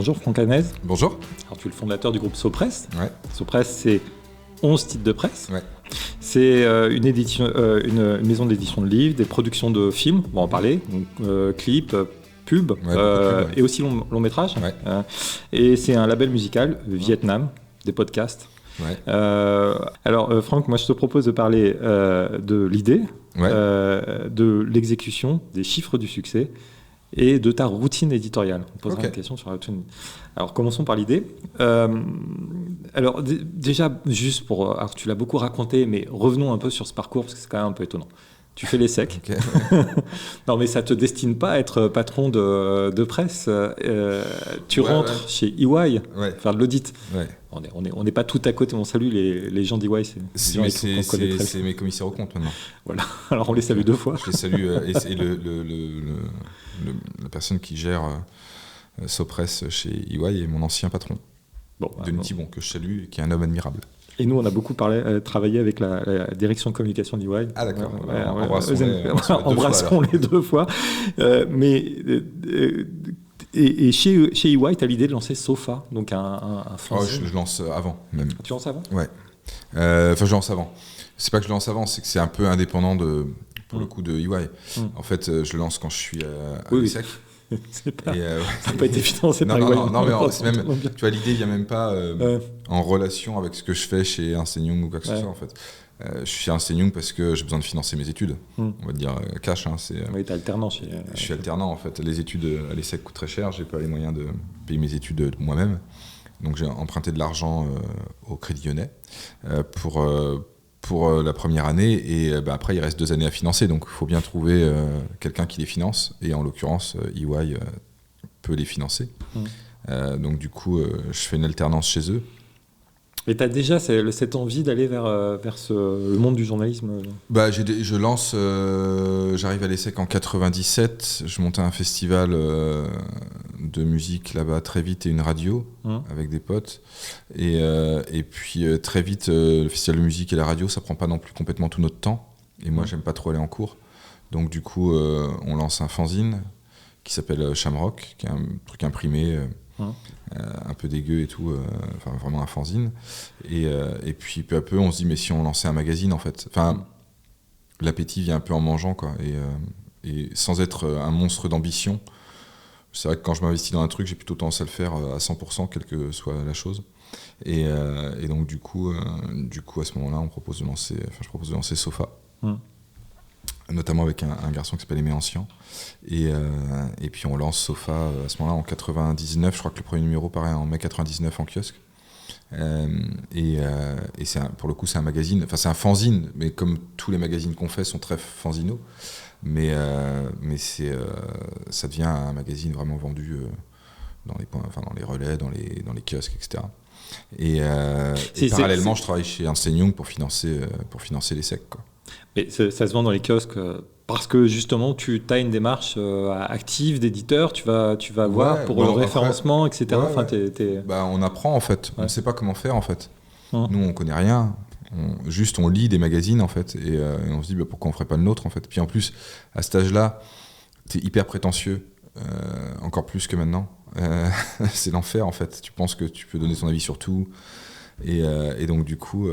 Bonjour Franck Hanez. Bonjour. Alors, tu es le fondateur du groupe Sopress. Ouais. Sopress, c'est 11 titres de presse. Ouais. C'est une maison d'édition de livres, des productions de films, on va en parler, donc, clips, pubs, pub. Et aussi long métrage. Ouais. Et c'est un label musical, Vietnam, des podcasts. Ouais. Alors Franck, moi je te propose de parler de l'idée, de l'exécution, des chiffres du succès et de ta routine éditoriale. On posera une question sur la routine. Alors commençons par l'idée. Alors déjà, juste pour... Alors, tu l'as beaucoup raconté, mais revenons un peu sur ce parcours parce que c'est quand même un peu étonnant. Tu fais l'ESSEC. Okay. Non, mais ça ne te destine pas à être patron de presse. Tu rentres chez EY, faire de l'audit. Ouais. On n'est pas tout à côté. On salue les gens d'EY. C'est mes commissaires aux comptes maintenant. Voilà. Alors on les salue deux fois. Je les salue. Et la personne qui gère Sopress chez EY est mon ancien patron, Denis Thibon, que je salue, et qui est un homme admirable. Et nous, on a beaucoup travaillé avec la direction de communication d'EY. Ah d'accord, embrassons-les deux fois. Et chez EY, tu as l'idée de lancer Sofa, donc un fanzine. Je lance avant même. Tu lances avant ? Ouais. Je lance avant. C'est pas que je lance avant, c'est que c'est un peu indépendant pour le coup de EY. En fait, je le lance quand je suis à l'ESSEC. Ça n'a pas été financé par EY. Non, mais même, tu vois, l'idée, il n'y a même pas en relation avec ce que je fais chez Ernst & Young ou quoi que ce soit, en fait. Je suis chez Ernst & Young parce que j'ai besoin de financer mes études. On va dire cash. Oui, tu es alternant chez... Je suis alternant, en fait. Les études à l'ESSEC coûtent très cher. Je n'ai pas les moyens de payer mes études moi-même. Donc, j'ai emprunté de l'argent au Crédit Lyonnais pour la première année. Et après, il reste 2 années à financer. Donc, il faut bien trouver quelqu'un qui les finance. Et en l'occurrence, EY peut les financer. Donc, du coup, je fais une alternance chez eux. Et tu as déjà cette envie d'aller vers le monde du journalisme ? Je lance, j'arrive à l'ESSEC en 97, je montais un festival de musique là-bas très vite et une radio avec des potes. Et puis très vite, le festival de musique et la radio, ça prend pas non plus complètement tout notre temps. Et moi, j'aime pas trop aller en cours. Donc du coup, on lance un fanzine qui s'appelle Shamrock, qui est un truc imprimé... un peu dégueu et tout, vraiment un fanzine. Et puis peu à peu, on se dit, mais si on lançait un magazine, en fait. L'appétit vient un peu en mangeant, quoi. Et sans être un monstre d'ambition, c'est vrai que quand je m'investis dans un truc, j'ai plutôt tendance à le faire à 100%, quelle que soit la chose. Et donc, du coup, à ce moment-là, je propose de lancer Sofa. Notamment avec un garçon qui s'appelle Aimé Ancien. Et puis on lance Sofa à ce moment-là en 99. Je crois que le premier numéro paraît en mai 99 en kiosque. Et pour le coup, c'est un magazine, c'est un fanzine, mais comme tous les magazines qu'on fait sont très fanzinaux. Mais ça devient un magazine vraiment vendu dans les relais, dans les kiosques, etc. Et parallèlement, je travaille chez Ernst & Young pour financer l'ESSEC, quoi. Mais ça se vend dans les kiosques parce que justement tu as une démarche active d'éditeur, tu vas voir pour le référencement, etc. On apprend en fait, on ne sait pas comment faire en fait. Nous on connaît rien, on lit des magazines en fait et on se dit pourquoi on ferait pas le nôtre en fait. Puis en plus à cet âge-là, t'es hyper prétentieux, encore plus que maintenant. C'est l'enfer en fait. Tu penses que tu peux donner ton avis sur tout et donc du coup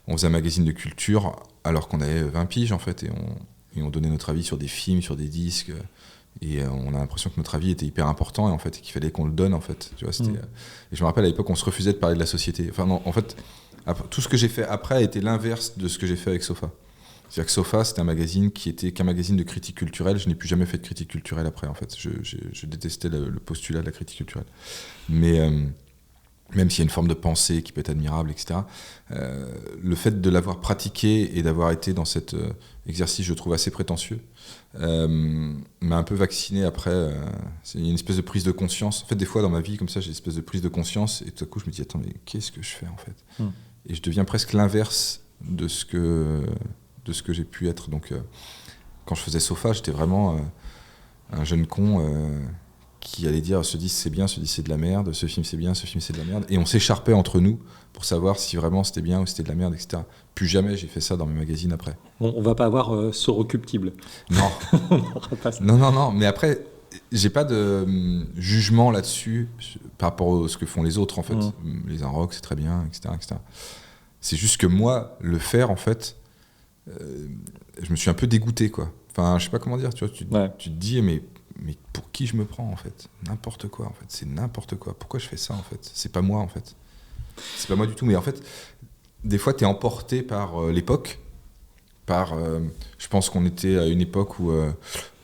on faisait un magazine de culture alors qu'on avait 20 piges en fait et on donnait notre avis sur des films, sur des disques et on a l'impression que notre avis était hyper important et en fait qu'il fallait qu'on le donne en fait, tu vois, et je me rappelle à l'époque on se refusait de parler de la société. En fait tout ce que j'ai fait après a été l'inverse de ce que j'ai fait avec Sofa. C'est-à-dire que Sofa c'était un magazine qui était qu'un magazine de critique culturelle. Je n'ai plus jamais fait de critique culturelle après en fait. Je détestais le postulat de la critique culturelle, mais même s'il y a une forme de pensée qui peut être admirable, etc. Le fait de l'avoir pratiqué et d'avoir été dans cet exercice, je trouve, assez prétentieux, m'a un peu vacciné après. C'est une espèce de prise de conscience. En fait, des fois, dans ma vie, comme ça, j'ai une espèce de prise de conscience et tout à coup, je me dis, attends, mais qu'est-ce que je fais, en fait ? Et je deviens presque l'inverse de ce que j'ai pu être. Donc, quand je faisais Sofa, j'étais vraiment un jeune con... qui allait dire ce disque c'est bien, ce disque c'est de la merde, ce film c'est bien, ce film c'est de la merde. Et on s'écharpait entre nous pour savoir si vraiment c'était bien ou c'était de la merde, etc. Plus jamais j'ai fait ça dans mes magazines après. On va pas avoir ce recuptible. Non. Non. Mais après, j'ai pas de jugement là-dessus par rapport à ce que font les autres, en fait. Les Inrocks, c'est très bien, etc., etc. C'est juste que moi, le faire, en fait, je me suis un peu dégoûté, quoi. Enfin, je sais pas comment dire, tu vois, tu te dis, mais pour qui je me prends, en fait? N'importe quoi, en fait. C'est n'importe quoi. Pourquoi je fais ça, en fait? C'est pas moi, en fait. C'est pas moi du tout. Mais en fait, des fois, t'es emporté par l'époque. Je pense qu'on était à une époque où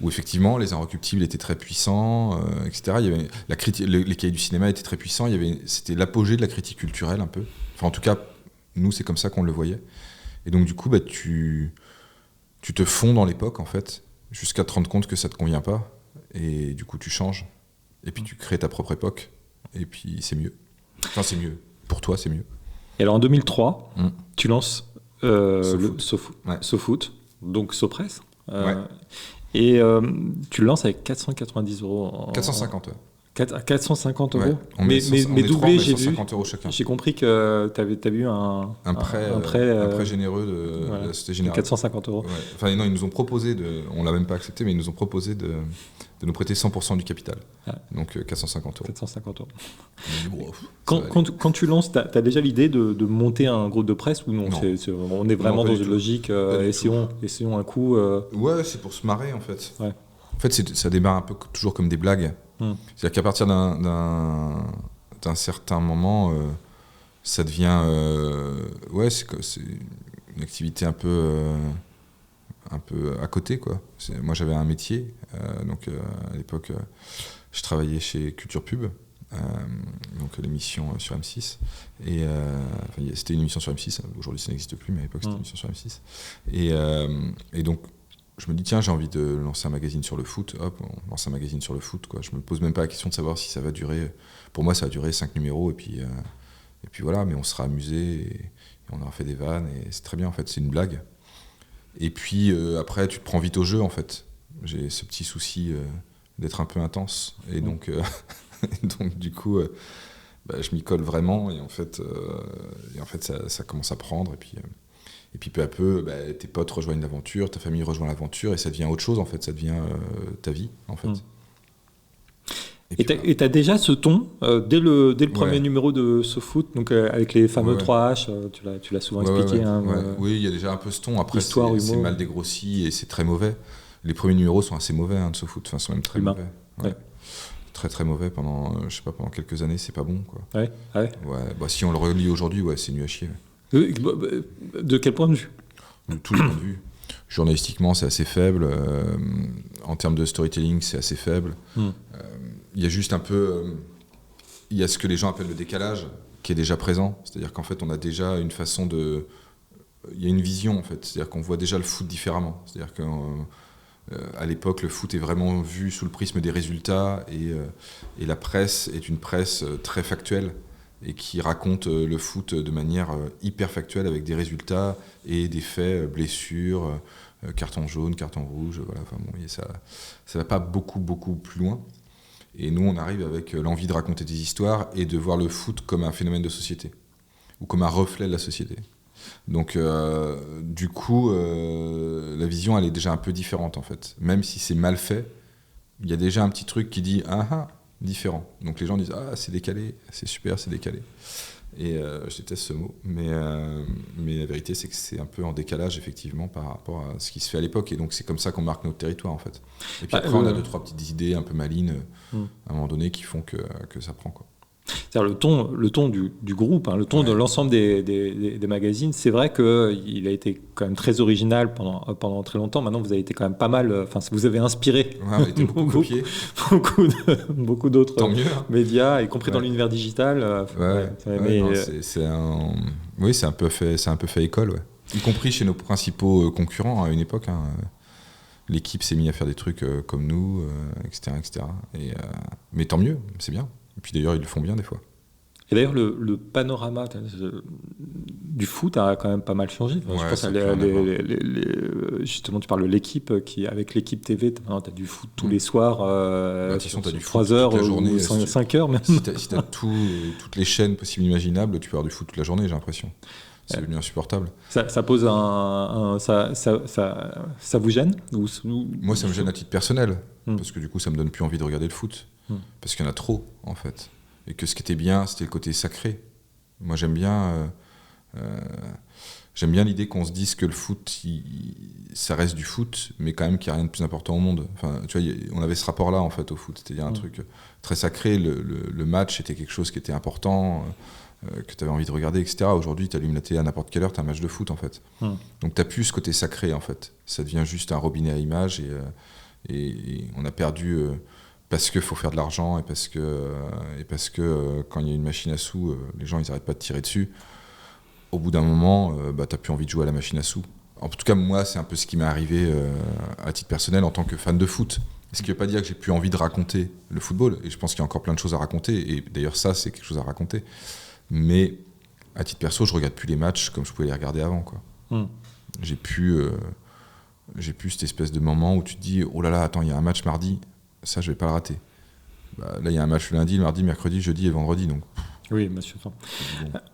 effectivement, les Inrecuptibles étaient très puissants, etc. Il y avait les cahiers du cinéma étaient très puissants. C'était l'apogée de la critique culturelle, un peu. Enfin, en tout cas, nous, c'est comme ça qu'on le voyait. Et donc, du coup, tu te fonds dans l'époque, en fait, jusqu'à te rendre compte que ça te convient pas. Et du coup, tu changes. Et puis, tu crées ta propre époque. Et puis, c'est mieux. Enfin, c'est mieux. Pour toi, c'est mieux. Et alors, en 2003, tu lances SoFoot, donc SoPress. Et tu le lances avec 490 €. 450, ouais. 450 €. Ouais, mais doublé, j'ai vu. € chacun. J'ai compris que tu avais eu un prêt généreux de la Société Générale. 450 €. Ouais. Enfin, non, ils nous ont proposé on l'a même pas accepté, mais ils nous ont proposé de nous prêter 100% du capital. Donc 450 €. 450 €. Bon, quand tu lances, tu as déjà l'idée de monter un groupe de presse ou non? On est vraiment dans une logique, essayons un coup. Ouais, c'est pour se marrer, en fait. Ouais. En fait, ça démarre un peu toujours comme des blagues. C'est-à-dire qu'à partir d'un certain moment, ça devient... c'est une activité un peu à côté, quoi. Moi, j'avais un métier. Donc, à l'époque, je travaillais chez Culture Pub, donc l'émission sur M6. Et c'était une émission sur M6. Aujourd'hui, ça n'existe plus, mais à l'époque, c'était une émission sur M6. Et donc, je me dis, tiens, j'ai envie de lancer un magazine sur le foot. Hop, on lance un magazine sur le foot, quoi. Je me pose même pas la question de savoir si ça va durer. Pour moi, ça va durer 5 numéros, et puis voilà, mais on sera amusé, et on aura fait des vannes, et c'est très bien, en fait, c'est une blague. Et puis, après, tu te prends vite au jeu, en fait. J'ai ce petit souci d'être un peu intense. Et donc, du coup, je m'y colle vraiment, et en fait, ça commence à prendre, et puis peu à peu, tes potes rejoignent l'aventure, ta famille rejoint l'aventure, et ça devient autre chose, en fait. Ça devient ta vie, en fait. Et tu as déjà ce ton dès le premier numéro de SoFoot, donc avec les fameux 3H, tu l'as souvent expliqué. Oui, il y a déjà un peu ce ton. Après, c'est mal dégrossi et c'est très mauvais. Les premiers numéros sont assez mauvais, de SoFoot, enfin, sont même très mauvais. Ouais. Très très mauvais pendant quelques années, c'est pas bon, quoi. Si on le relit aujourd'hui, c'est nul à chier. De quel point de vue? De tous les points de vue. Journalistiquement, c'est assez faible. En termes de storytelling, c'est assez faible. Il y a juste un peu... il y a ce que les gens appellent le décalage, qui est déjà présent. C'est-à-dire qu'en fait, on a déjà une façon de... il y a une vision, en fait. C'est-à-dire qu'on voit déjà le foot différemment. C'est-à-dire qu'à l'époque, le foot est vraiment vu sous le prisme des résultats, et la presse est une presse très factuelle, et qui raconte le foot de manière hyper factuelle, avec des résultats et des faits, blessures, carton jaune, carton rouge, voilà. Enfin, bon, ça va pas beaucoup plus loin. Et nous, on arrive avec l'envie de raconter des histoires et de voir le foot comme un phénomène de société, ou comme un reflet de la société. Donc, du coup, la vision, elle est déjà un peu différente, en fait. Même si c'est mal fait, il y a déjà un petit truc qui dit « Ah, différent ». Donc les gens disent « Ah, c'est décalé, c'est super, c'est décalé ». Et je déteste ce mot, mais la vérité, c'est que c'est un peu en décalage, effectivement, par rapport à ce qui se fait à l'époque. Et donc, c'est comme ça qu'on marque notre territoire, en fait. Et puis après, on a 2-3 petites idées un peu malines, à un moment donné, qui font que ça prend, quoi. C'est-à-dire le ton du groupe, le ton de l'ensemble des magazines, c'est vrai qu'il a été quand même très original pendant très longtemps. Maintenant, vous avez été quand même pas mal... Enfin, vous avez inspiré beaucoup d'autres médias, y compris dans l'univers digital. C'est un peu fait école, ouais. Y compris chez nos principaux concurrents à une époque. L'équipe s'est mise à faire des trucs comme nous, etc. Mais tant mieux, c'est bien. Et puis d'ailleurs, ils le font bien des fois. Et d'ailleurs, le panorama du foot a quand même pas mal changé. Je pense justement, tu parles de l'équipe, avec l'équipe TV, tu as du foot tous les soirs, sur 3 heures ou 5 heures même. Si tu as toutes les chaînes possibles et imaginables, tu peux avoir du foot toute la journée, j'ai l'impression. C'est devenu insupportable. Ça pose ça vous gêne Moi, ça me gêne à titre personnel, parce que du coup, ça me donne plus envie de regarder le foot, parce qu'il y en a trop, en fait. Et que ce qui était bien, c'était le côté sacré. Moi, j'aime bien l'idée qu'on se dise que le foot, ça reste du foot, mais quand même qu'il n'y a rien de plus important au monde. Enfin, tu vois, on avait ce rapport-là, en fait, au foot. C'est-à-dire un truc très sacré. Le match était quelque chose qui était important, que tu avais envie de regarder, etc. Aujourd'hui, tu allumes la télé à n'importe quelle heure, tu as un match de foot, en fait. Donc, tu n'as plus ce côté sacré, en fait. Ça devient juste un robinet à images, et on a perdu... parce qu'il faut faire de l'argent, et parce que quand il y a une machine à sous, les gens, ils n'arrêtent pas de tirer dessus. Au bout d'un moment, t'as plus envie de jouer à la machine à sous. En tout cas, moi, c'est un peu ce qui m'est arrivé à titre personnel en tant que fan de foot. Ce qui ne veut pas dire que j'ai plus envie de raconter le football. Et je pense qu'il y a encore plein de choses à raconter. Et d'ailleurs, ça, c'est quelque chose à raconter. Mais à titre perso, je ne regarde plus les matchs comme je pouvais les regarder avant, quoi. J'ai plus cette espèce de moment où tu te dis « Oh là là, attends, il y a un match mardi, ça, je ne vais pas le rater. » Là, il y a un match le lundi, le mardi, mercredi, jeudi et vendredi. Donc... Oui, monsieur.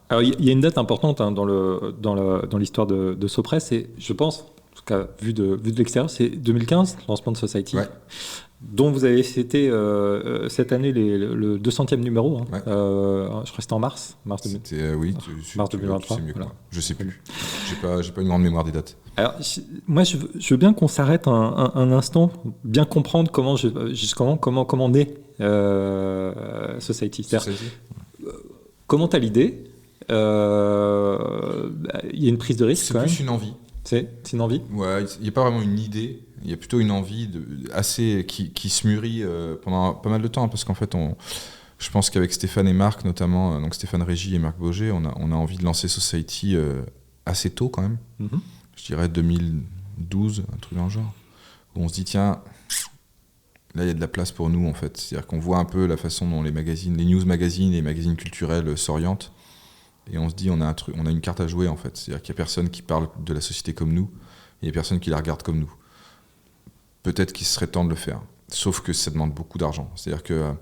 Alors, il y a une date importante dans l'histoire de Sopress, et je pense, en tout cas, vu de l'extérieur, c'est 2015, lancement de Society, dont vous avez fêté cette année le 200e numéro. Je crois que c'était en mars 2023. C'est mieux que moi. Je ne sais plus. J'ai pas une grande mémoire des dates. Alors, moi, je veux bien qu'on s'arrête un instant, bien comprendre comment naît Society. Comment tu as l'idée ? Il y a une prise de risque quand même. C'est plus une envie. C'est une envie ? Ouais, il n'y a pas vraiment une idée. Il y a plutôt une envie qui se mûrit pendant pas mal de temps. Parce qu'en fait, je pense qu'avec Stéphane et Marc, notamment, donc Stéphane Régy et Marc Boger, on a envie de lancer Society assez tôt quand même. Je dirais 2012, un truc dans le genre. Où on se dit, tiens... Là, il y a de la place pour nous, en fait. C'est-à-dire qu'on voit un peu la façon dont les news magazines et les magazines culturels s'orientent. Et on se dit, on a une carte à jouer, en fait. C'est-à-dire qu'il n'y a personne qui parle de la société comme nous, et il n'y a personne qui la regarde comme nous. Peut-être qu'il serait temps de le faire. Sauf que ça demande beaucoup d'argent. C'est-à-dire que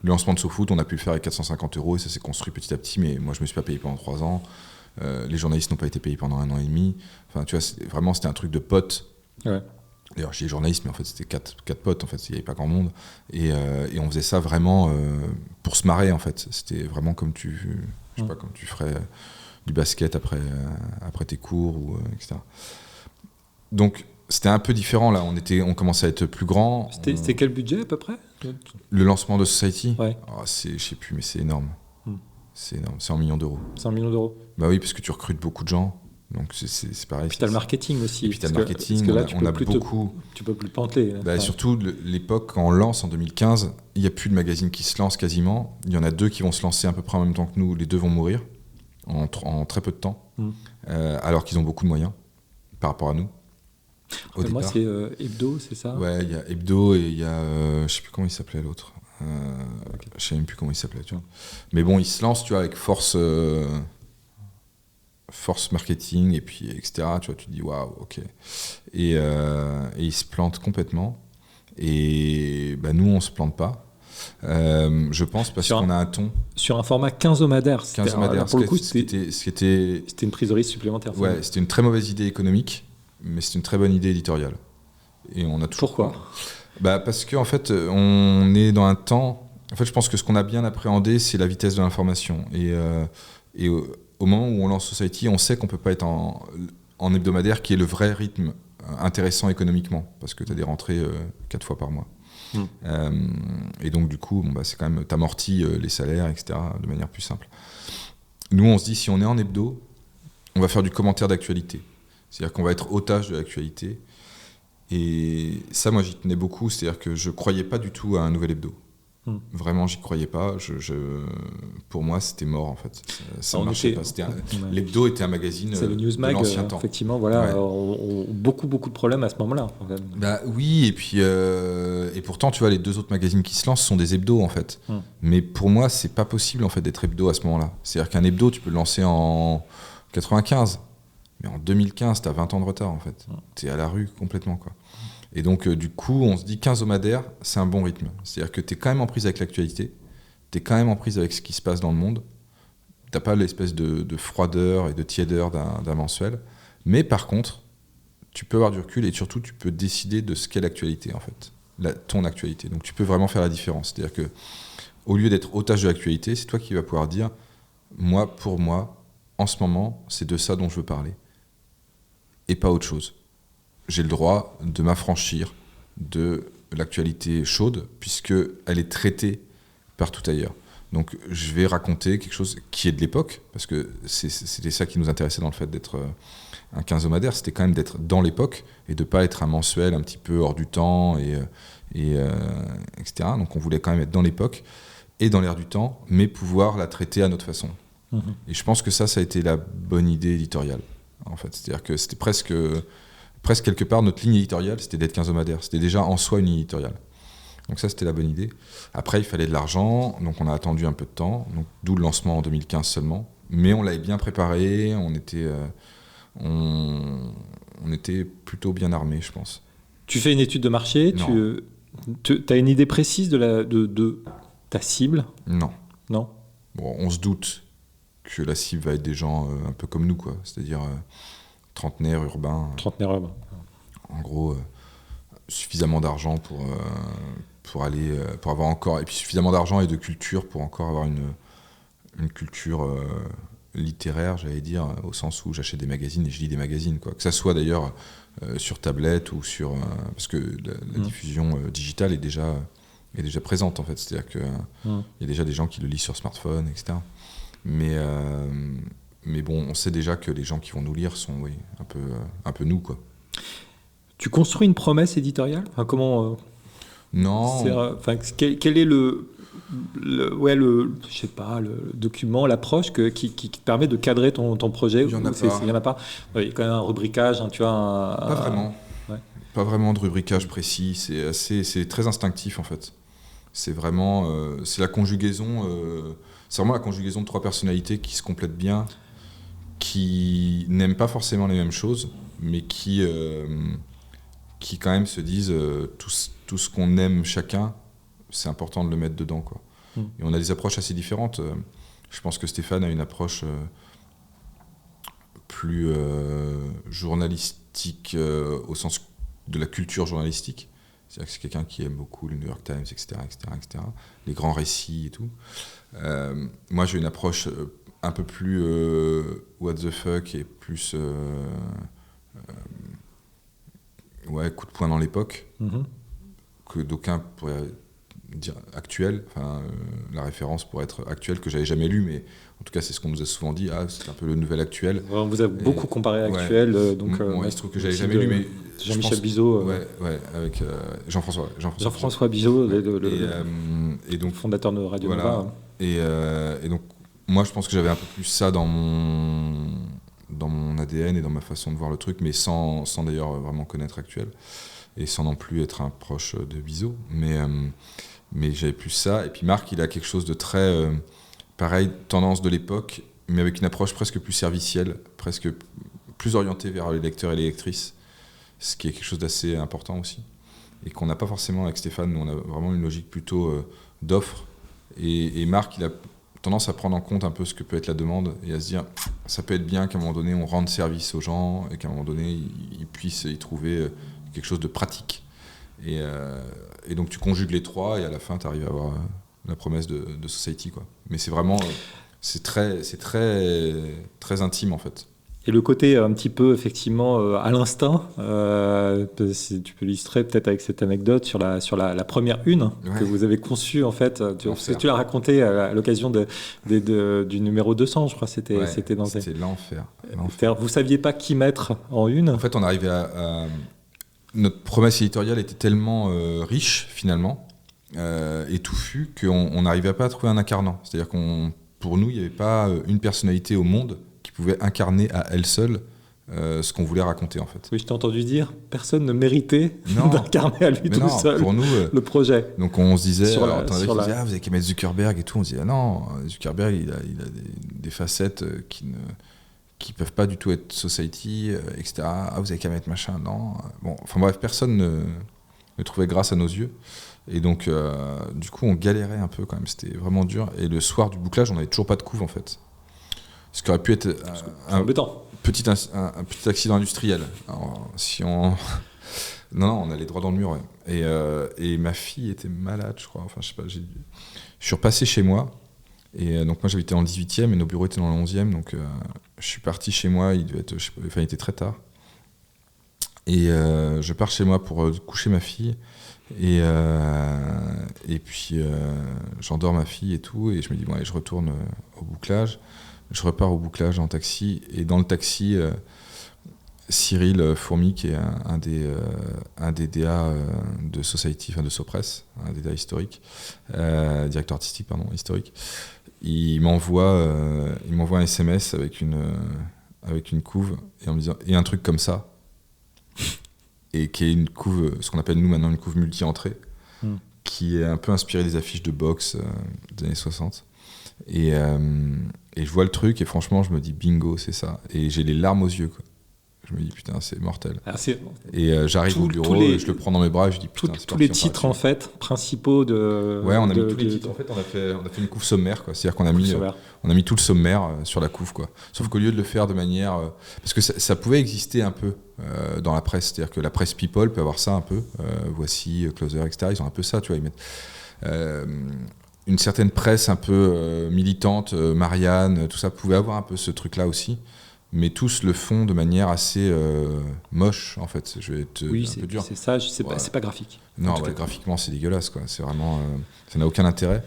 le lancement de SoFoot, on a pu le faire avec 450 €, et ça s'est construit petit à petit, mais moi, je ne me suis pas payé pendant 3 ans. Les journalistes n'ont pas été payés pendant 1 an et demi. Enfin, tu vois, c'était un truc de potes. Ouais. D'ailleurs, je dis journaliste, mais en fait, c'était quatre potes, en fait, il n'y avait pas grand monde. Et on faisait ça vraiment pour se marrer, en fait. C'était vraiment comme tu ferais du basket après tes cours, etc. Donc, c'était un peu différent, là. On commençait à être plus grand. C'était quel budget, à peu près ? Le lancement de Society ? Ouais. Je ne sais plus, mais c'est énorme. C'est énorme, c'est 1 million d'euros. C'est 1 million d'euros ? Bah oui, parce que tu recrutes beaucoup de gens. Donc c'est pareil. Puis tu as le marketing aussi. Et puis tu as le marketing, là, on a beaucoup... Tu peux plus panteler. Surtout, l'époque, quand on lance en 2015, il n'y a plus de magazines qui se lancent quasiment. Il y en a 2 qui vont se lancer à peu près en même temps que nous. Les 2 vont mourir en très peu de temps, alors qu'ils ont beaucoup de moyens par rapport à nous. Moi, c'est Hebdo, c'est ça ? Ouais, il y a Hebdo et il y a... je ne sais plus comment il s'appelait l'autre. Je ne sais même plus comment il s'appelait, tu vois. Mais bon, ils se lancent, tu vois, avec force marketing et puis etc. Tu vois, tu te dis waouh, ok. Et ils se plantent complètement. Et nous, on se plante pas. Je pense parce qu'on a un ton. Sur un format quinzomadaire. Pour le coup, c'était une prise de risque supplémentaire. Ouais, c'était une très mauvaise idée économique, mais c'est une très bonne idée éditoriale. Et on a toujours. Pourquoi ? Parce qu'en fait, on est dans un temps. En fait, je pense que ce qu'on a bien appréhendé, c'est la vitesse de l'information. Et au moment où on lance Society, on sait qu'on ne peut pas être en hebdomadaire, qui est le vrai rythme intéressant économiquement, parce que tu as des rentrées 4 fois par mois. Et donc, du coup, c'est quand même, t'amortis les salaires, etc., de manière plus simple. Nous, on se dit, si on est en hebdo, on va faire du commentaire d'actualité. C'est-à-dire qu'on va être otage de l'actualité. Et ça, moi, j'y tenais beaucoup. C'est-à-dire que je ne croyais pas du tout à un nouvel hebdo. Vraiment, j'y croyais pas. Pour moi, c'était mort, en fait. Ça ne marchait pas. L'hebdo était un magazine c'est le Newsmag, de l'ancien temps. Effectivement, voilà, ont beaucoup de problèmes à ce moment-là. En fait. Oui, et puis et pourtant, tu vois, les 2 autres magazines qui se lancent sont des hebdos, en fait. Mais pour moi, c'est pas possible, en fait, d'être hebdo à ce moment-là. C'est-à-dire qu'un hebdo, tu peux le lancer en 95, mais en 2015, t'as 20 ans de retard, en fait. T'es à la rue complètement, quoi. Et donc, du coup, on se dit quinzomadaire, c'est un bon rythme. C'est-à-dire que tu es quand même en prise avec l'actualité, tu es quand même en prise avec ce qui se passe dans le monde, t'as pas l'espèce de froideur et de tiédeur d'un mensuel. Mais par contre, tu peux avoir du recul et surtout, tu peux décider de ce qu'est l'actualité, en fait. Ton actualité. Donc, tu peux vraiment faire la différence. C'est-à-dire que, au lieu d'être otage de l'actualité, c'est toi qui vas pouvoir dire, pour moi, en ce moment, c'est de ça dont je veux parler. Et pas autre chose. J'ai le droit de m'affranchir de l'actualité chaude, puisqu'elle est traitée partout ailleurs. Donc, je vais raconter quelque chose qui est de l'époque, parce que c'était ça qui nous intéressait dans le fait d'être un quinzomadaire, c'était quand même d'être dans l'époque et de ne pas être un mensuel un petit peu hors du temps, etc. Donc, on voulait quand même être dans l'époque et dans l'air du temps, mais pouvoir la traiter à notre façon. Mmh. Et je pense que ça a été la bonne idée éditoriale, en fait. C'est-à-dire que c'était presque quelque part, notre ligne éditoriale, c'était d'être quinzomadaire. C'était déjà en soi une ligne éditoriale. Donc ça, c'était la bonne idée. Après, il fallait de l'argent, donc on a attendu un peu de temps, donc d'où le lancement en 2015 seulement. Mais on l'avait bien préparé, on était plutôt bien armés, je pense. Tu fais une étude de marché, tu as une idée précise de ta cible ? Non. Non ? Bon, on se doute que la cible va être des gens un peu comme nous, quoi. C'est-à-dire trentenaires urbains. Trentenaires urbains. En gros, suffisamment d'argent pour avoir encore, et puis suffisamment d'argent et de culture pour encore avoir une culture littéraire, j'allais dire, au sens où j'achète des magazines et je lis des magazines, quoi. Que ça soit d'ailleurs sur tablette ou sur parce que la diffusion digitale est déjà présente, en fait. C'est-à-dire que il y a déjà des gens qui le lisent sur smartphone, etc. Mais bon, on sait déjà que les gens qui vont nous lire sont un peu nous, quoi. Tu construis une promesse éditoriale ? Enfin, comment Non. Quel est le document, l'approche qui te permet de cadrer ton projet ? Il y en a pas. Il y en a pas. Il y a quand même un rubricage, hein, tu vois. Pas vraiment. Ouais. Pas vraiment de rubricage précis. C'est très instinctif, en fait. C'est vraiment, c'est la conjugaison. C'est vraiment la conjugaison de trois personnalités qui se complètent bien, qui n'aiment pas forcément les mêmes choses, mais qui quand même se disent tout ce qu'on aime chacun, c'est important de le mettre dedans, quoi. Et on a des approches assez différentes. Je pense que Stéphane a une approche plus journalistique au sens de la culture journalistique. C'est-à-dire que c'est quelqu'un qui aime beaucoup le New York Times, etc., les grands récits et tout. Moi, j'ai une approche un peu plus what the fuck et plus coup de poing dans l'époque, que d'aucuns pourraient dire actuel. La référence pourrait être actuelle, que j'avais jamais lu, mais en tout cas, c'est ce qu'on nous a souvent dit. C'est un peu le nouvel actuel. On vous a beaucoup comparé à actuel. Il se trouve que j'avais jamais lu, mais Jean-Michel Bizot. Avec Jean-François. Jean-François Bizot, et donc, fondateur de Radio Nova. Et donc, moi, je pense que j'avais un peu plus ça dans mon ADN et dans ma façon de voir le truc, mais sans d'ailleurs vraiment connaître actuel, et sans non plus être un proche de Bizot. Mais j'avais plus ça. Et puis Marc, il a quelque chose de très, pareil, tendance de l'époque, mais avec une approche presque plus servicielle, presque plus orientée vers les lecteurs et les lectrices, ce qui est quelque chose d'assez important aussi. Et qu'on n'a pas forcément avec Stéphane. Nous, on a vraiment une logique plutôt d'offre. Et Marc, il a tendance à prendre en compte un peu ce que peut être la demande et à se dire, ça peut être bien qu'à un moment donné, on rende service aux gens et qu'à un moment donné, ils puissent y trouver quelque chose de pratique. Et donc, tu conjugues les trois et à la fin, tu arrives à avoir la promesse de Society, quoi. Mais c'est vraiment... c'est très, très intime, en fait. Et le côté un petit peu, effectivement, à l'instinct, tu peux l'illustrer peut-être avec cette anecdote sur la première une que vous avez conçue, en fait. Parce que tu l'as raconté à l'occasion du numéro 200, je crois. C'était l'enfer. Vous ne saviez pas qui mettre en une. En fait, on arrivait à notre promesse éditoriale était tellement riche, finalement, et touffue, qu'on n'arrivait pas à trouver un incarnant. C'est-à-dire pour nous, il n'y avait pas une personnalité au monde qui pouvait incarner à elle seule ce qu'on voulait raconter, en fait. Oui, je t'ai entendu dire, personne ne méritait d'incarner à lui tout seul pour nous, le projet. Donc on se disait, vous avez qu'à mettre Zuckerberg et tout. On se disait, non, Zuckerberg, il a des facettes qui peuvent pas du tout être Society, etc. Vous avez qu'à mettre machin, non. Bon, enfin bref, personne ne trouvait grâce à nos yeux. Et donc, du coup, on galérait un peu quand même. C'était vraiment dur. Et le soir du bouclage, on n'avait toujours pas de couve, en fait. Ce qui aurait pu être un petit accident industriel. Alors, si on... Non, on allait droit dans le mur. Ouais. Et ma fille était malade, je crois. Enfin, je sais pas. Je suis repassé chez moi. Et donc moi j'habitais dans le 18e et nos bureaux étaient dans le 11e. Donc je suis parti chez moi. Il était très tard. Et je pars chez moi pour coucher ma fille. Et puis j'endors ma fille et tout. Et je me dis, bon allez, je retourne au bouclage. Je repars au bouclage en taxi. Et dans le taxi... Cyril Fourmi, qui est un des DA de Society, enfin de Sopress, un des DA historique, directeur artistique, pardon, historique, il m'envoie un SMS avec une couve et en me disant et un truc comme ça, et qui est une couve, ce qu'on appelle nous maintenant une couve multi-entrée, qui est un peu inspirée des affiches de boxe des années 60. Et je vois le truc et franchement je me dis bingo, c'est ça, et j'ai les larmes aux yeux, quoi. Je me dis putain, c'est mortel. Et j'arrive au bureau et je le prends dans mes bras et je dis putain, tous les titres en fait principaux de. Ouais, on a mis tous les titres. En fait, on a fait une couve sommaire, quoi. C'est-à-dire qu'on a mis tout le sommaire sur la couve, quoi. Sauf qu'au lieu de le faire de manière, parce que ça pouvait exister un peu dans la presse, c'est-à-dire que la presse People peut avoir ça un peu. Voici, Closer, etc. Ils ont un peu ça, tu vois. Ils mettent une certaine presse un peu militante, Marianne, tout ça pouvait avoir un peu ce truc-là aussi. Mais tous le font de manière assez moche, en fait. Je vais être un peu dur. C'est ça, c'est pas graphique. Non, ouais, graphiquement, c'est dégueulasse, quoi. C'est vraiment... ça n'a aucun intérêt.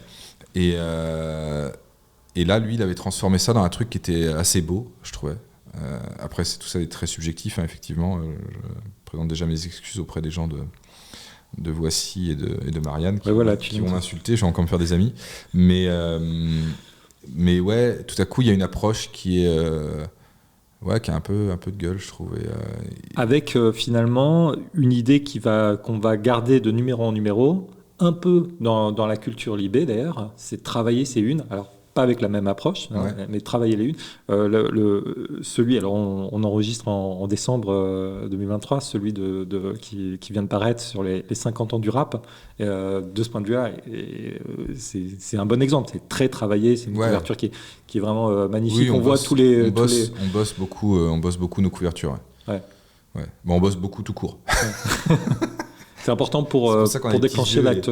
Et là, lui, il avait transformé ça dans un truc qui était assez beau, je trouvais. Après, tout ça est très subjectif, hein, effectivement. Je présente déjà mes excuses auprès des gens de Voici et de Marianne qui vont m'insulter. Je vais encore me faire des amis. Mais ouais, tout à coup, il y a une approche qui est... qui a un peu de gueule, je trouve. Avec finalement une idée qu'on va garder de numéro en numéro, un peu dans la culture Libé d'ailleurs, c'est travailler ces unes. Alors, pas avec la même approche, mais travailler les unes. Alors on enregistre en décembre 2023, celui qui vient de paraître sur les 50 ans du rap. De ce point de vue-là, c'est un bon exemple. C'est très travaillé, c'est une couverture qui est vraiment magnifique. Oui, on bosse beaucoup nos couvertures. Ouais. Bon, on bosse beaucoup tout court. C'est important pour déclencher l'acte.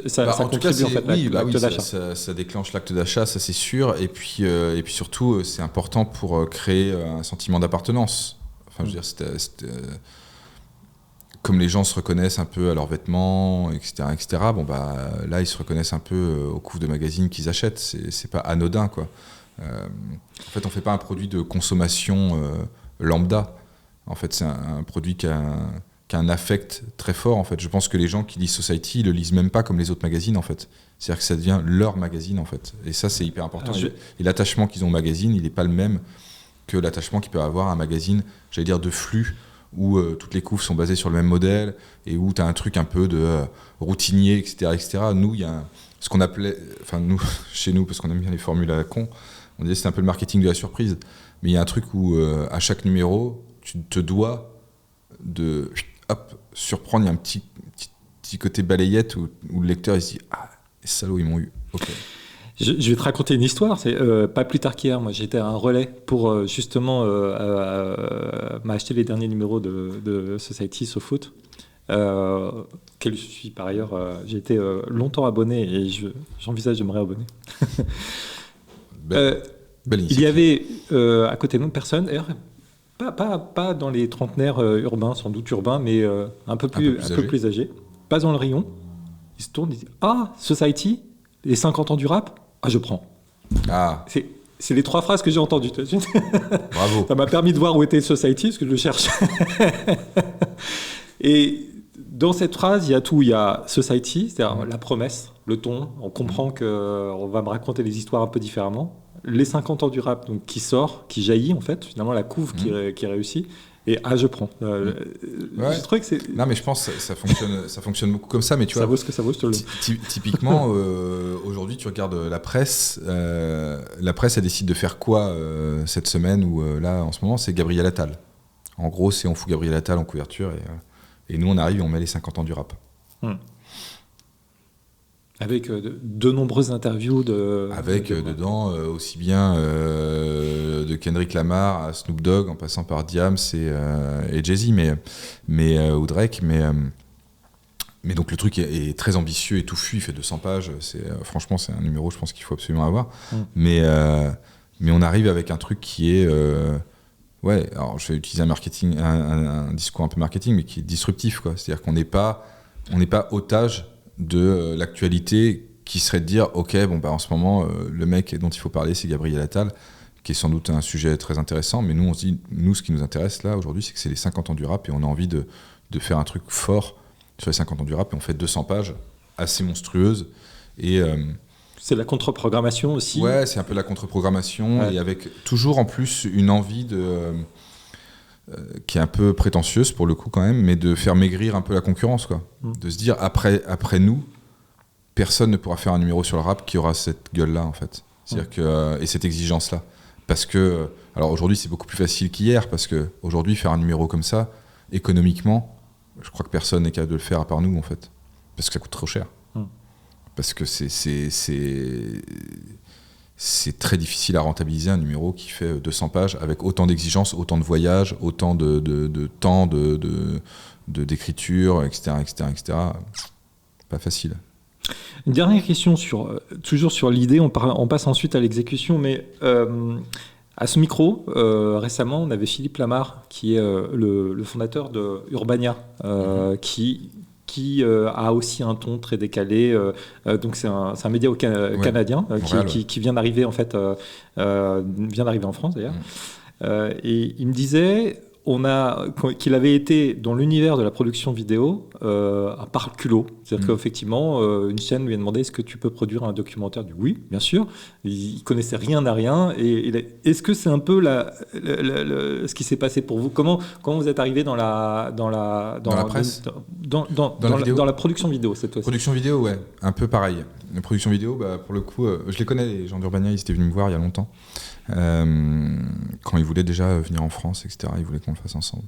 Ça contribue en fait l'acte d'achat. Ça déclenche l'acte d'achat, ça c'est sûr. Et puis surtout, c'est important pour créer un sentiment d'appartenance. Enfin, je veux dire, comme les gens se reconnaissent un peu à leurs vêtements, etc., bon là ils se reconnaissent un peu aux couves de magazines qu'ils achètent. C'est pas anodin, quoi. En fait, on fait pas un produit de consommation lambda. En fait, c'est un produit qui a un affect très fort, en fait. Je pense que les gens qui lisent Society, ils le lisent même pas comme les autres magazines, en fait. C'est-à-dire que ça devient leur magazine, en fait. Et ça, c'est hyper important. Et l'attachement qu'ils ont au magazine, il n'est pas le même que l'attachement qu'ils peuvent avoir à un magazine, j'allais dire, de flux, où toutes les couves sont basées sur le même modèle, et où tu as un truc un peu de routinier, etc., etc. Nous, il y a ce qu'on appelait... Enfin, nous, chez nous, parce qu'on aime bien les formules à la con, on disait que c'était un peu le marketing de la surprise. Mais il y a un truc où, à chaque numéro, tu te dois de... surprendre. Il y a un petit côté balayette où le lecteur il se dit ah, les salauds ils m'ont eu. Okay. Je vais te raconter une histoire. C'est pas plus tard qu'hier. Moi, j'étais à un relais pour justement m'acheter les derniers numéros de Society SoFoot, quel je suis par ailleurs. J'ai été longtemps abonné et j'envisage de me réabonner. Il y avait à côté de nous personne. Pas dans les trentenaires urbains, sans doute urbains, mais un peu plus âgés. Pas dans le rayon. Il se tourne et dit ah, Society, les 50 ans du rap, ah, je prends. Ah. C'est les 3 phrases que j'ai entendues. Bravo. Ça m'a permis de voir où était Society, parce que je le cherche. Et dans cette phrase, il y a tout. Il y a Society, c'est-à-dire la promesse, le ton. On comprend qu'on va me raconter les histoires un peu différemment. Les 50 ans du rap, donc, qui sort, qui jaillit, en fait, finalement, la couve qui réussit. Et je prends. Je trouve que c'est... Non, mais je pense que ça fonctionne beaucoup comme ça. Mais tu vois, ça vaut ce que ça vaut, je te le dis. Typiquement, aujourd'hui, tu regardes la presse. La presse, elle décide de faire quoi cette semaine ou là, en ce moment, c'est Gabriel Attal. En gros, on fout Gabriel Attal en couverture et nous, on arrive et on met les 50 ans du rap. Avec de nombreuses interviews avec dedans aussi bien de Kendrick Lamar à Snoop Dogg en passant par Diams et Jay-Z ou Drake, mais donc le truc est très ambitieux et touffu, il fait 200 pages, franchement c'est un numéro je pense qu'il faut absolument avoir, mais on arrive avec un truc qui est alors je vais utiliser un discours un peu marketing, mais qui est disruptif, quoi. C'est-à-dire qu'on n'est pas otage de l'actualité, qui serait de dire ok, en ce moment le mec dont il faut parler c'est Gabriel Attal, qui est sans doute un sujet très intéressant, mais nous on se dit, ce qui nous intéresse là aujourd'hui, c'est que c'est les 50 ans du rap et on a envie de faire un truc fort sur les 50 ans du rap, et on fait 200 pages assez monstrueuses et c'est la contre-programmation aussi. Ouais, c'est un peu la contre-programmation, et avec toujours en plus une envie qui est un peu prétentieuse pour le coup quand même, mais de faire maigrir un peu la concurrence, quoi. De se dire après nous, personne ne pourra faire un numéro sur le rap qui aura cette gueule-là, en fait. C'est-à-dire que et cette exigence-là, parce que alors aujourd'hui c'est beaucoup plus facile qu'hier, parce que aujourd'hui faire un numéro comme ça économiquement, je crois que personne n'est capable de le faire à part nous, en fait, parce que ça coûte trop cher. Parce que c'est très difficile à rentabiliser un numéro qui fait 200 pages avec autant d'exigences, autant de voyages, autant de temps d'écriture, etc. Pas facile. Une dernière question toujours sur l'idée, on passe ensuite à l'exécution, mais à ce micro, récemment, on avait Philippe Lamar, qui est le fondateur de Urbania, qui a aussi un ton très décalé. Donc c'est un média canadien qui vient d'arriver en fait, vient d'arriver en France d'ailleurs. Et il me disait qu'il avait été dans l'univers de la production vidéo par le culot. C'est-à-dire qu'effectivement, une chaîne lui a demandé est-ce que tu peux produire un documentaire. Du oui, bien sûr. Il connaissait rien à rien. Et est-ce que c'est un peu ce qui s'est passé pour vous ? Comment vous êtes arrivé dans la presse, dans la production vidéo cette fois-ci ? Production vidéo, ouais, un peu pareil. La production vidéo, pour le coup, je les connais, les gens d'Urbania, ils étaient venus me voir il y a longtemps. Quand ils voulaient déjà venir en France, etc., ils voulaient qu'on le fasse ensemble.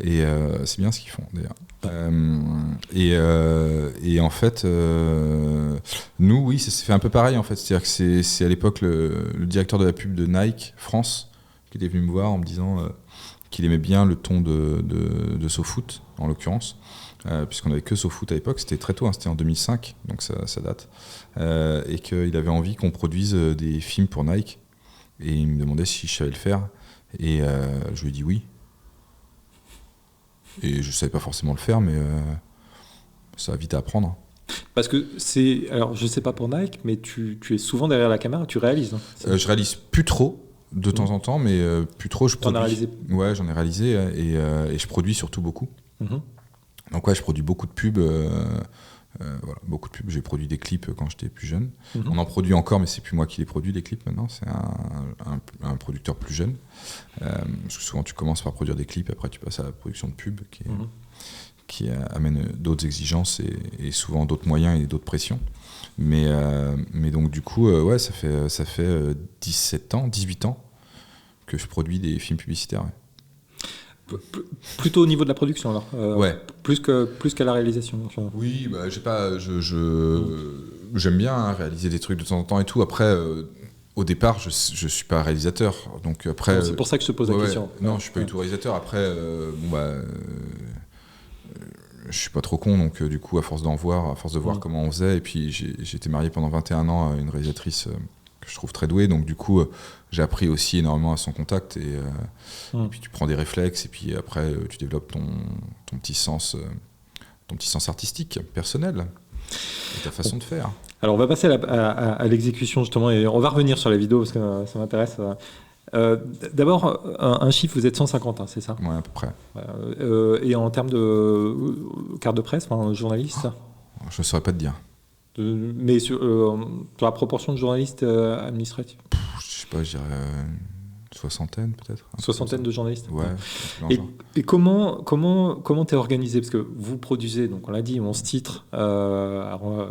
Et c'est bien ce qu'ils font d'ailleurs. Et en fait, nous, oui, ça s'est fait un peu pareil en fait. C'est-à-dire que c'est à l'époque le directeur de la pub de Nike France qui était venu me voir en me disant qu'il aimait bien le ton de SoFoot, en l'occurrence. Puisqu'on n'avait que SoFoot à l'époque, c'était très tôt, c'était en 2005, donc ça date. Et qu'il avait envie qu'on produise des films pour Nike. Et il me demandait si je savais le faire. Et je lui ai dit oui. Et je ne savais pas forcément le faire, mais ça a vite à apprendre. Parce que alors je ne sais pas pour Nike, mais tu es souvent derrière la caméra, tu réalises. Je réalise plus trop, de temps en temps, mais plus trop, je produis. T'en as réalisé ? Ouais, j'en ai réalisé, et je produis surtout beaucoup. Donc ouais, je produis beaucoup de pubs. Beaucoup de pubs. J'ai produit des clips quand j'étais plus jeune. On en produit encore, mais c'est plus moi qui les produis, les clips maintenant. C'est un producteur plus jeune. Parce que souvent tu commences par produire des clips, après tu passes à la production de pubs qui amène d'autres exigences et souvent d'autres moyens et d'autres pressions. Mais donc du coup, ouais, ça fait 17 ans, 18 ans que je produis des films publicitaires. Ouais. Plutôt au niveau de la production alors, ouais. Plus qu'à la réalisation. Oui, j'aime bien réaliser des trucs de temps en temps et tout. Après, au départ, je suis pas réalisateur, donc après. C'est pour ça que je te pose la question. Non, je suis pas du tout réalisateur. Après, je suis pas trop con, donc du coup, à force de voir comment on faisait, et puis j'ai été marié pendant 21 ans à une réalisatrice que je trouve très douée, donc du coup, j'ai appris aussi énormément à son contact, et puis tu prends des réflexes, et puis après, tu développes ton petit sens artistique, personnel, et ta façon de faire. Alors, on va passer à l'exécution, justement, et on va revenir sur la vidéo, parce que ça m'intéresse. D'abord, un chiffre, vous êtes 150, hein, c'est ça ? Ouais, à peu près. Et en termes de carte de presse, journaliste ? Je ne saurais pas te dire. Mais sur la proportion de journalistes administratifs ? Je sais pas, je dirais soixantaine peut-être. Soixantaine de journalistes. Ouais. Et comment t'es organisé? Parce que vous produisez, donc on l'a dit, 11 titres. Alors,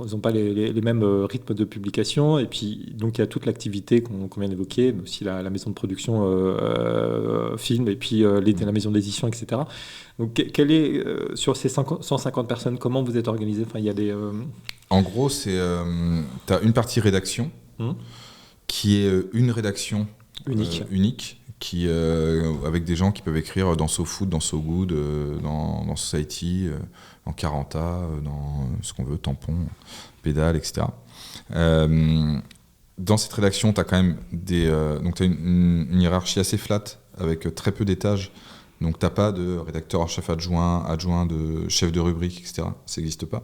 ils n'ont pas les mêmes rythmes de publication. Et puis, donc il y a toute l'activité qu'on vient d'évoquer, mais aussi la maison de production film, et puis la maison d'édition, etc. Donc, quel est, sur ces 150 personnes, comment vous êtes organisé? Enfin, il y a des... En gros, tu as une partie rédaction, qui est une rédaction unique qui, avec des gens qui peuvent écrire dans SoFood, dans SoGood, dans Society, dans Caranta, dans ce qu'on veut, Tampon, Pédale, etc. Dans cette rédaction, tu as quand même donc t'as une hiérarchie assez flat, avec très peu d'étages. Donc tu n'as pas de rédacteur en chef adjoint de chef de rubrique, etc. Ça n'existe pas.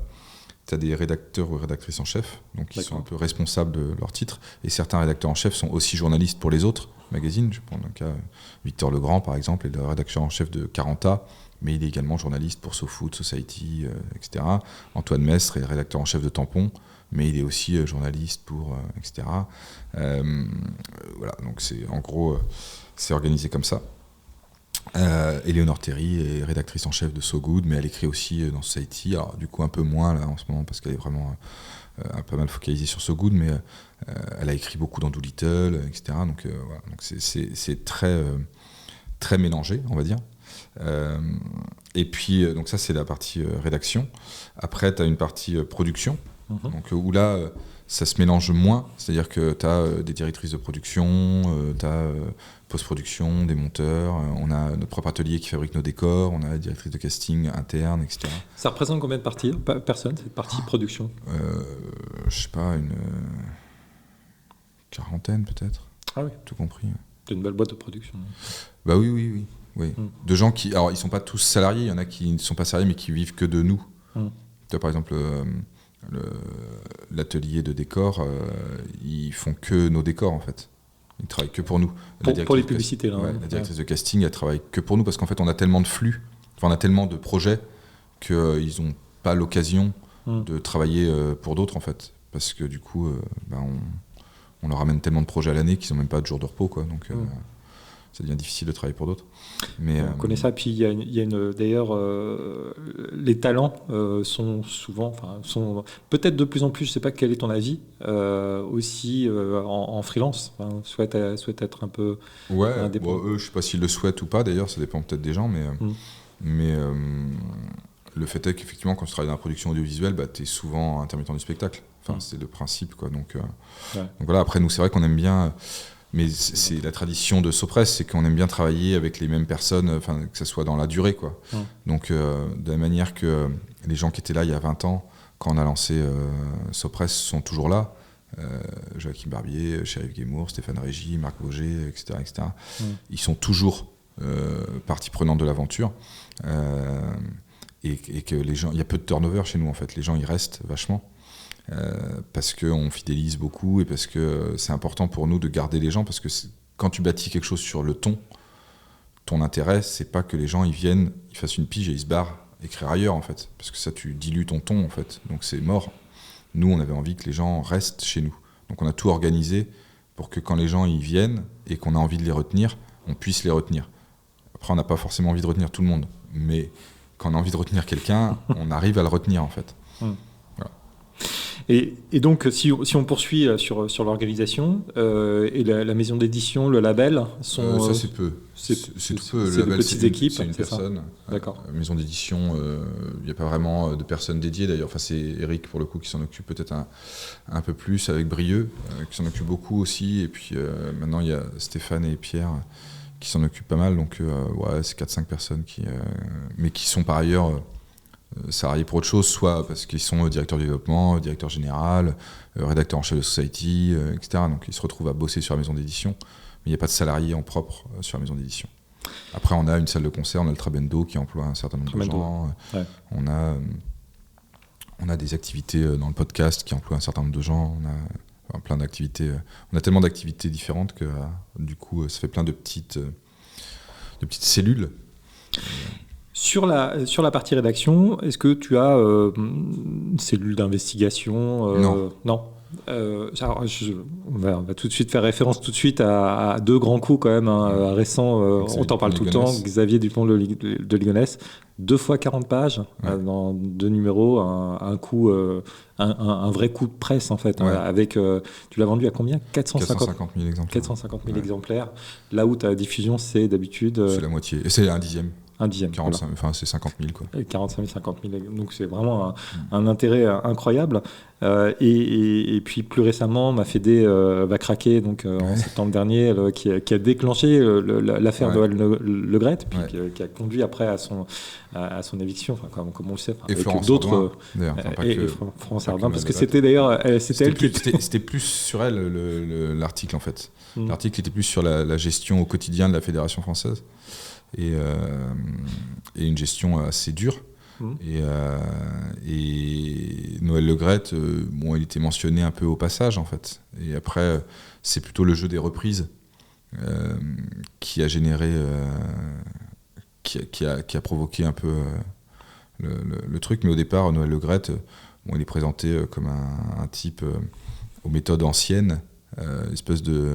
Tu as des rédacteurs ou rédactrices en chef, donc qui sont un peu responsables de leur titre. Et certains rédacteurs en chef sont aussi journalistes pour les autres magazines. Je prends le cas Victor Legrand, par exemple, est le rédacteur en chef de Caranta, mais il est également journaliste pour SoFood, Society, etc. Antoine Mestre est rédacteur en chef de Tampon, mais il est aussi journaliste pour, etc. Voilà, donc en gros, c'est organisé comme ça. Éléonore Terry est rédactrice en chef de SoGood, mais elle écrit aussi dans Society, alors du coup un peu moins là en ce moment parce qu'elle est vraiment pas mal focalisée sur SoGood, mais elle a écrit beaucoup dans Doolittle, etc. Donc voilà, donc c'est très, très mélangé, on va dire. Et puis donc ça c'est la partie rédaction. Après tu as une partie production, donc où là ça se mélange moins, c'est-à-dire que tu as des directrices de production, tu as post-production, des monteurs, on a notre propre atelier qui fabrique nos décors, on a la directrice de casting interne, etc. Ça représente combien de personnes, cette partie production? Je sais pas, une quarantaine peut-être. Ah oui. Tout compris. C'est une belle boîte de production. Bah oui. De gens qui... Alors ils sont pas tous salariés, il y en a qui ne sont pas salariés mais qui vivent que de nous. Tu vois, par exemple... l'atelier de décor, ils font que nos décors en fait. Ils travaillent que pour nous. Pour les publicités, là. Ouais, la directrice de casting, elle travaille que pour nous parce qu'en fait, on a tellement de flux, on a tellement de projets qu'ils n'ont pas l'occasion de travailler pour d'autres en fait. Parce que du coup, on leur amène tellement de projets à l'année qu'ils n'ont même pas de jours de repos, quoi. Donc, ça devient difficile de travailler pour d'autres. Mais, on connaît ça. Puis il y a d'ailleurs, les talents sont souvent, sont peut-être de plus en plus, je ne sais pas quel est ton avis, aussi en freelance. Souhaitent être un peu indépendants. Eux, je ne sais pas s'ils le souhaitent ou pas. D'ailleurs, ça dépend peut-être des gens, mais le fait est qu'effectivement, quand tu travailles dans la production audiovisuelle, tu es souvent intermittent du spectacle. C'est le principe, quoi. Donc voilà. Après, nous, c'est vrai qu'on aime bien. Mais c'est la tradition de Sopress, c'est qu'on aime bien travailler avec les mêmes personnes, que ce soit dans la durée, quoi. Donc, de la manière que les gens qui étaient là il y a 20 ans, quand on a lancé Sopress, sont toujours là. Joachim Barbier, Chérif Guémour, Stéphane Régis, Marc Boger, etc. Ils sont toujours partie prenante de l'aventure. Et que les gens, il y a peu de turnover chez nous, en fait. Les gens, ils restent vachement. Parce qu'on fidélise beaucoup et parce que c'est important pour nous de garder les gens, parce que quand tu bâtis quelque chose sur le ton intérêt, c'est pas que les gens ils viennent, ils fassent une pige et ils se barrent écrire ailleurs en fait, parce que ça tu dilues ton ton en fait, donc c'est mort. Nous on avait envie que les gens restent chez nous, donc on a tout organisé pour que quand les gens ils viennent et qu'on a envie de les retenir, on puisse les retenir. Après on n'a pas forcément envie de retenir tout le monde, mais quand on a envie de retenir quelqu'un, on arrive à le retenir en fait. Et donc, si on poursuit sur l'organisation, et la maison d'édition, le label sont... ça, c'est peu. C'est tout peu. C'est de petites équipes. C'est une personne. D'accord. Maison d'édition, il n'y a pas vraiment de personnes dédiées, d'ailleurs. Enfin, c'est Eric, pour le coup, qui s'en occupe peut-être un peu plus, avec Brieux, qui s'en occupe beaucoup aussi. Et puis, maintenant, il y a Stéphane et Pierre qui s'en occupent pas mal. Donc, c'est 4-5 personnes mais qui sont par ailleurs... salariés pour autre chose, soit parce qu'ils sont directeurs du développement, directeur général, rédacteur en chef de Society, etc. Donc ils se retrouvent à bosser sur la maison d'édition, mais il n'y a pas de salariés en propre sur la maison d'édition. Après, on a une salle de concert, on a le Trabendo qui emploie un certain nombre de gens. Ouais. On a des activités dans le podcast qui emploient un certain nombre de gens. On a plein d'activités. On a tellement d'activités différentes que du coup, ça fait plein de petites cellules. Sur la partie rédaction, est-ce que tu as une cellule d'investigation? Non. Non. Alors, on va tout de suite faire référence tout de suite à deux grands coups quand même récents. On t'en parle tout le temps. Xavier Dupont de Ligonnès, 2 fois 40 pages dans 2 numéros, un coup, un vrai coup de presse en fait. Avec, tu l'as vendu à combien? 450 000 exemplaires. 450 000 exemplaires. Là où ta diffusion, c'est d'habitude. C'est la moitié. Et c'est un dixième. Un dixième. 45, voilà. Enfin, c'est 50 000 quoi. 45 000, 50 000. Donc c'est vraiment un intérêt incroyable. Et puis plus récemment, ma Fédé va craquer donc, en septembre dernier, qui a déclenché l'affaire de Le Gret, puis qui a conduit après à son éviction, comme on le sait. Et Florence d'autres. Et Florence Ardin, parce que c'était d'ailleurs c'était elle qui. C'était plus sur elle l'article en fait. L'article était plus sur la gestion au quotidien de la Fédération française. Et une gestion assez dure. Et Noël Le Gret, il était mentionné un peu au passage en fait. Et après, c'est plutôt le jeu des reprises qui a généré, qui a provoqué un peu le truc. Mais au départ, Noël Le Gret, il est présenté comme un type aux méthodes anciennes, espèce de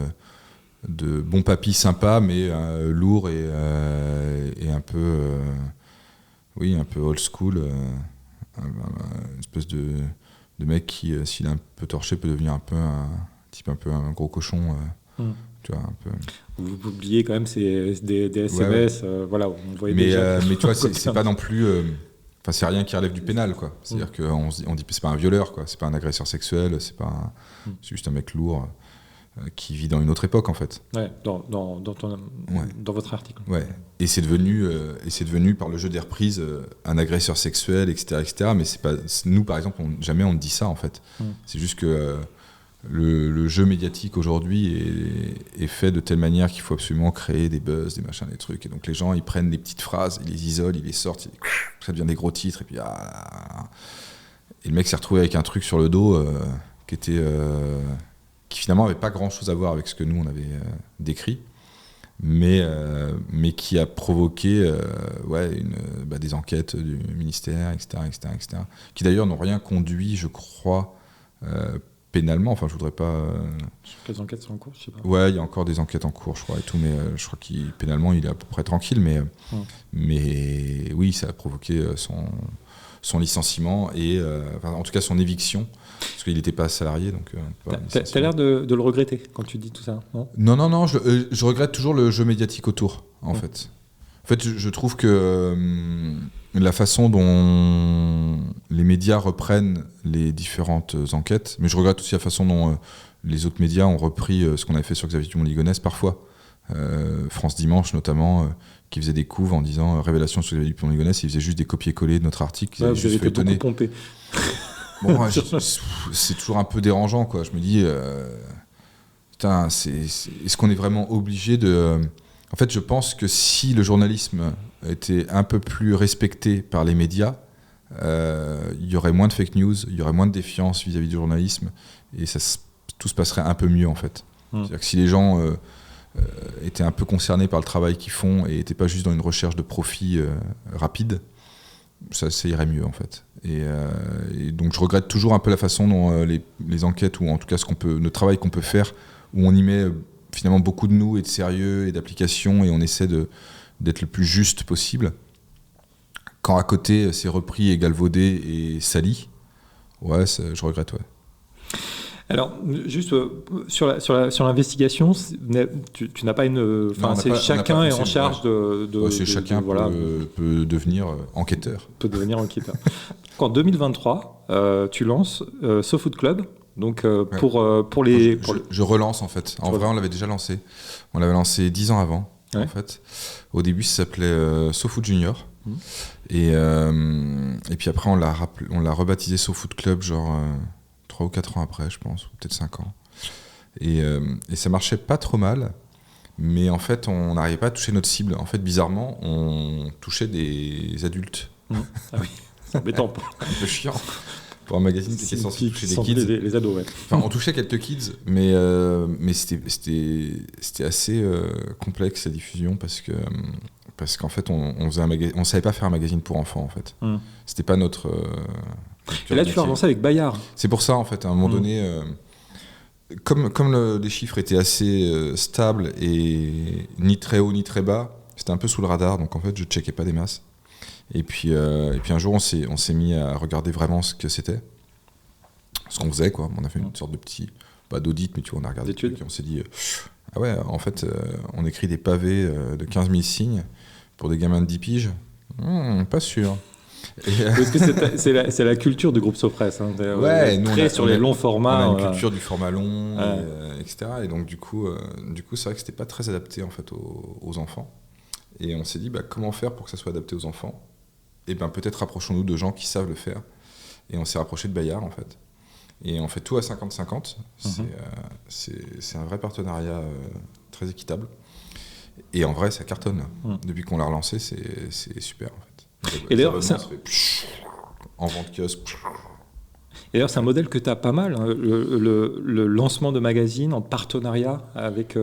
bon papy sympa, mais lourd et un peu un peu old school, une espèce de mec qui, s'il est un peu torché, peut devenir un gros cochon. Tu vois, un peu. Vous publiez quand même des SMS, voilà, on voyait déjà. Mais tu vois, c'est pas non plus. C'est rien qui relève du pénal, quoi. C'est-à-dire qu'on dit c'est pas un violeur, quoi. C'est pas un agresseur sexuel, c'est juste un mec lourd. Qui vit dans une autre époque en fait. Dans votre article. Ouais. Et c'est devenu par le jeu des reprises un agresseur sexuel, etc. Mais c'est pas nous par exemple, jamais on ne dit ça en fait. C'est juste que le jeu médiatique aujourd'hui est fait de telle manière qu'il faut absolument créer des buzz, des machins, des trucs. Et donc les gens ils prennent les petites phrases, ils les isolent, ils les sortent, ça devient des gros titres et puis et le mec s'est retrouvé avec un truc sur le dos qui finalement n'avait pas grand-chose à voir avec ce que nous on avait décrit, mais qui a provoqué des enquêtes du ministère, etc., qui d'ailleurs n'ont rien conduit, je crois, pénalement. Enfin, je voudrais pas. Les enquêtes sont en cours, je sais pas. Ouais, il y a encore des enquêtes en cours, je crois, et tout, mais je crois pénalement, il est à peu près tranquille, mais oui, ça a provoqué son licenciement et en tout cas son éviction. Parce qu'il n'était pas salarié, donc... T'as l'air de le regretter quand tu dis tout ça, non ? Non, je regrette toujours le jeu médiatique autour, en fait. En fait, je trouve que la façon dont les médias reprennent les différentes enquêtes, mais je regrette aussi la façon dont les autres médias ont repris ce qu'on avait fait sur Xavier Dupont de Ligonnès, parfois. France Dimanche, notamment, qui faisait des couves en disant « Révélation sur Xavier Dupont de Ligonnès », ils faisaient juste des copier-coller de notre article. Vous avez été beaucoup pompé. Bon, c'est toujours un peu dérangeant, quoi. Je me dis, putain, est-ce qu'on est vraiment obligé de... En fait, je pense que si le journalisme était un peu plus respecté par les médias, il y aurait moins de fake news, il y aurait moins de défiance vis-à-vis du journalisme, et tout se passerait un peu mieux, en fait. C'est-à-dire que si les gens étaient un peu concernés par le travail qu'ils font et n'étaient pas juste dans une recherche de profit rapide, ça irait mieux en fait. Et donc je regrette toujours un peu la façon dont les enquêtes, ou en tout cas le travail qu'on peut faire, où on y met finalement beaucoup de nous et de sérieux et d'application, et on essaie d'être le plus juste possible. Quand à côté c'est repris et galvaudé et sali, je regrette, ouais. Alors, juste sur l'investigation, tu n'as pas une... chacun est en charge de chacun peut devenir enquêteur. En 2023, tu lances SoFood Club. Donc, pour les... Je relance, en fait. En vrai, on l'avait déjà lancé. On l'avait lancé 10 ans avant, en fait. Au début, ça s'appelait SoFood Junior. Et puis après, on l'a rebaptisé SoFood Club, genre... 3 ou 4 ans après, je pense, ou peut-être 5 ans. Et ça marchait pas trop mal, mais en fait, on n'arrivait pas à toucher notre cible. En fait, bizarrement, on touchait des adultes. Ah oui, c'est embêtant. Un peu chiant. Pour un magazine qui est censé toucher des kids. Les ados, ouais. Enfin, on touchait quelques kids, mais c'était assez complexe, la diffusion, parce qu'en fait, on savait pas faire un magazine pour enfants, en fait. C'était pas notre... Et là, tu l'as lancé avec Bayard. C'est pour ça, en fait, à un moment donné, Comme les chiffres étaient assez stables et ni très haut ni très bas, c'était un peu sous le radar, donc en fait je checkais pas des masses. Et puis un jour on s'est mis à regarder vraiment ce que c'était, ce qu'on faisait quoi. On a fait une sorte de petit, pas d'audit, mais tu vois, on a regardé des trucs et on s'est dit ah ouais, en fait on écrit des pavés de 15 000 signes pour des gamins de 10 piges, pas sûr. Parce que c'est la culture du groupe Sopress. Hein. Ouais, nous, très sur les longs formats. On a une culture du format long, etc. Et donc du coup c'est vrai que c'était pas très adapté en fait aux enfants. Et on s'est dit comment faire pour que ça soit adapté aux enfants. Et peut-être rapprochons-nous de gens qui savent le faire. Et on s'est rapproché de Bayard en fait. Et on fait tout à 50-50. C'est un vrai partenariat très équitable. Et en vrai, ça cartonne. Depuis qu'on l'a relancé, c'est super en fait. Et d'ailleurs, en vente kiosque. Et d'ailleurs, c'est un modèle que tu as pas mal, hein, le lancement de magazines en partenariat avec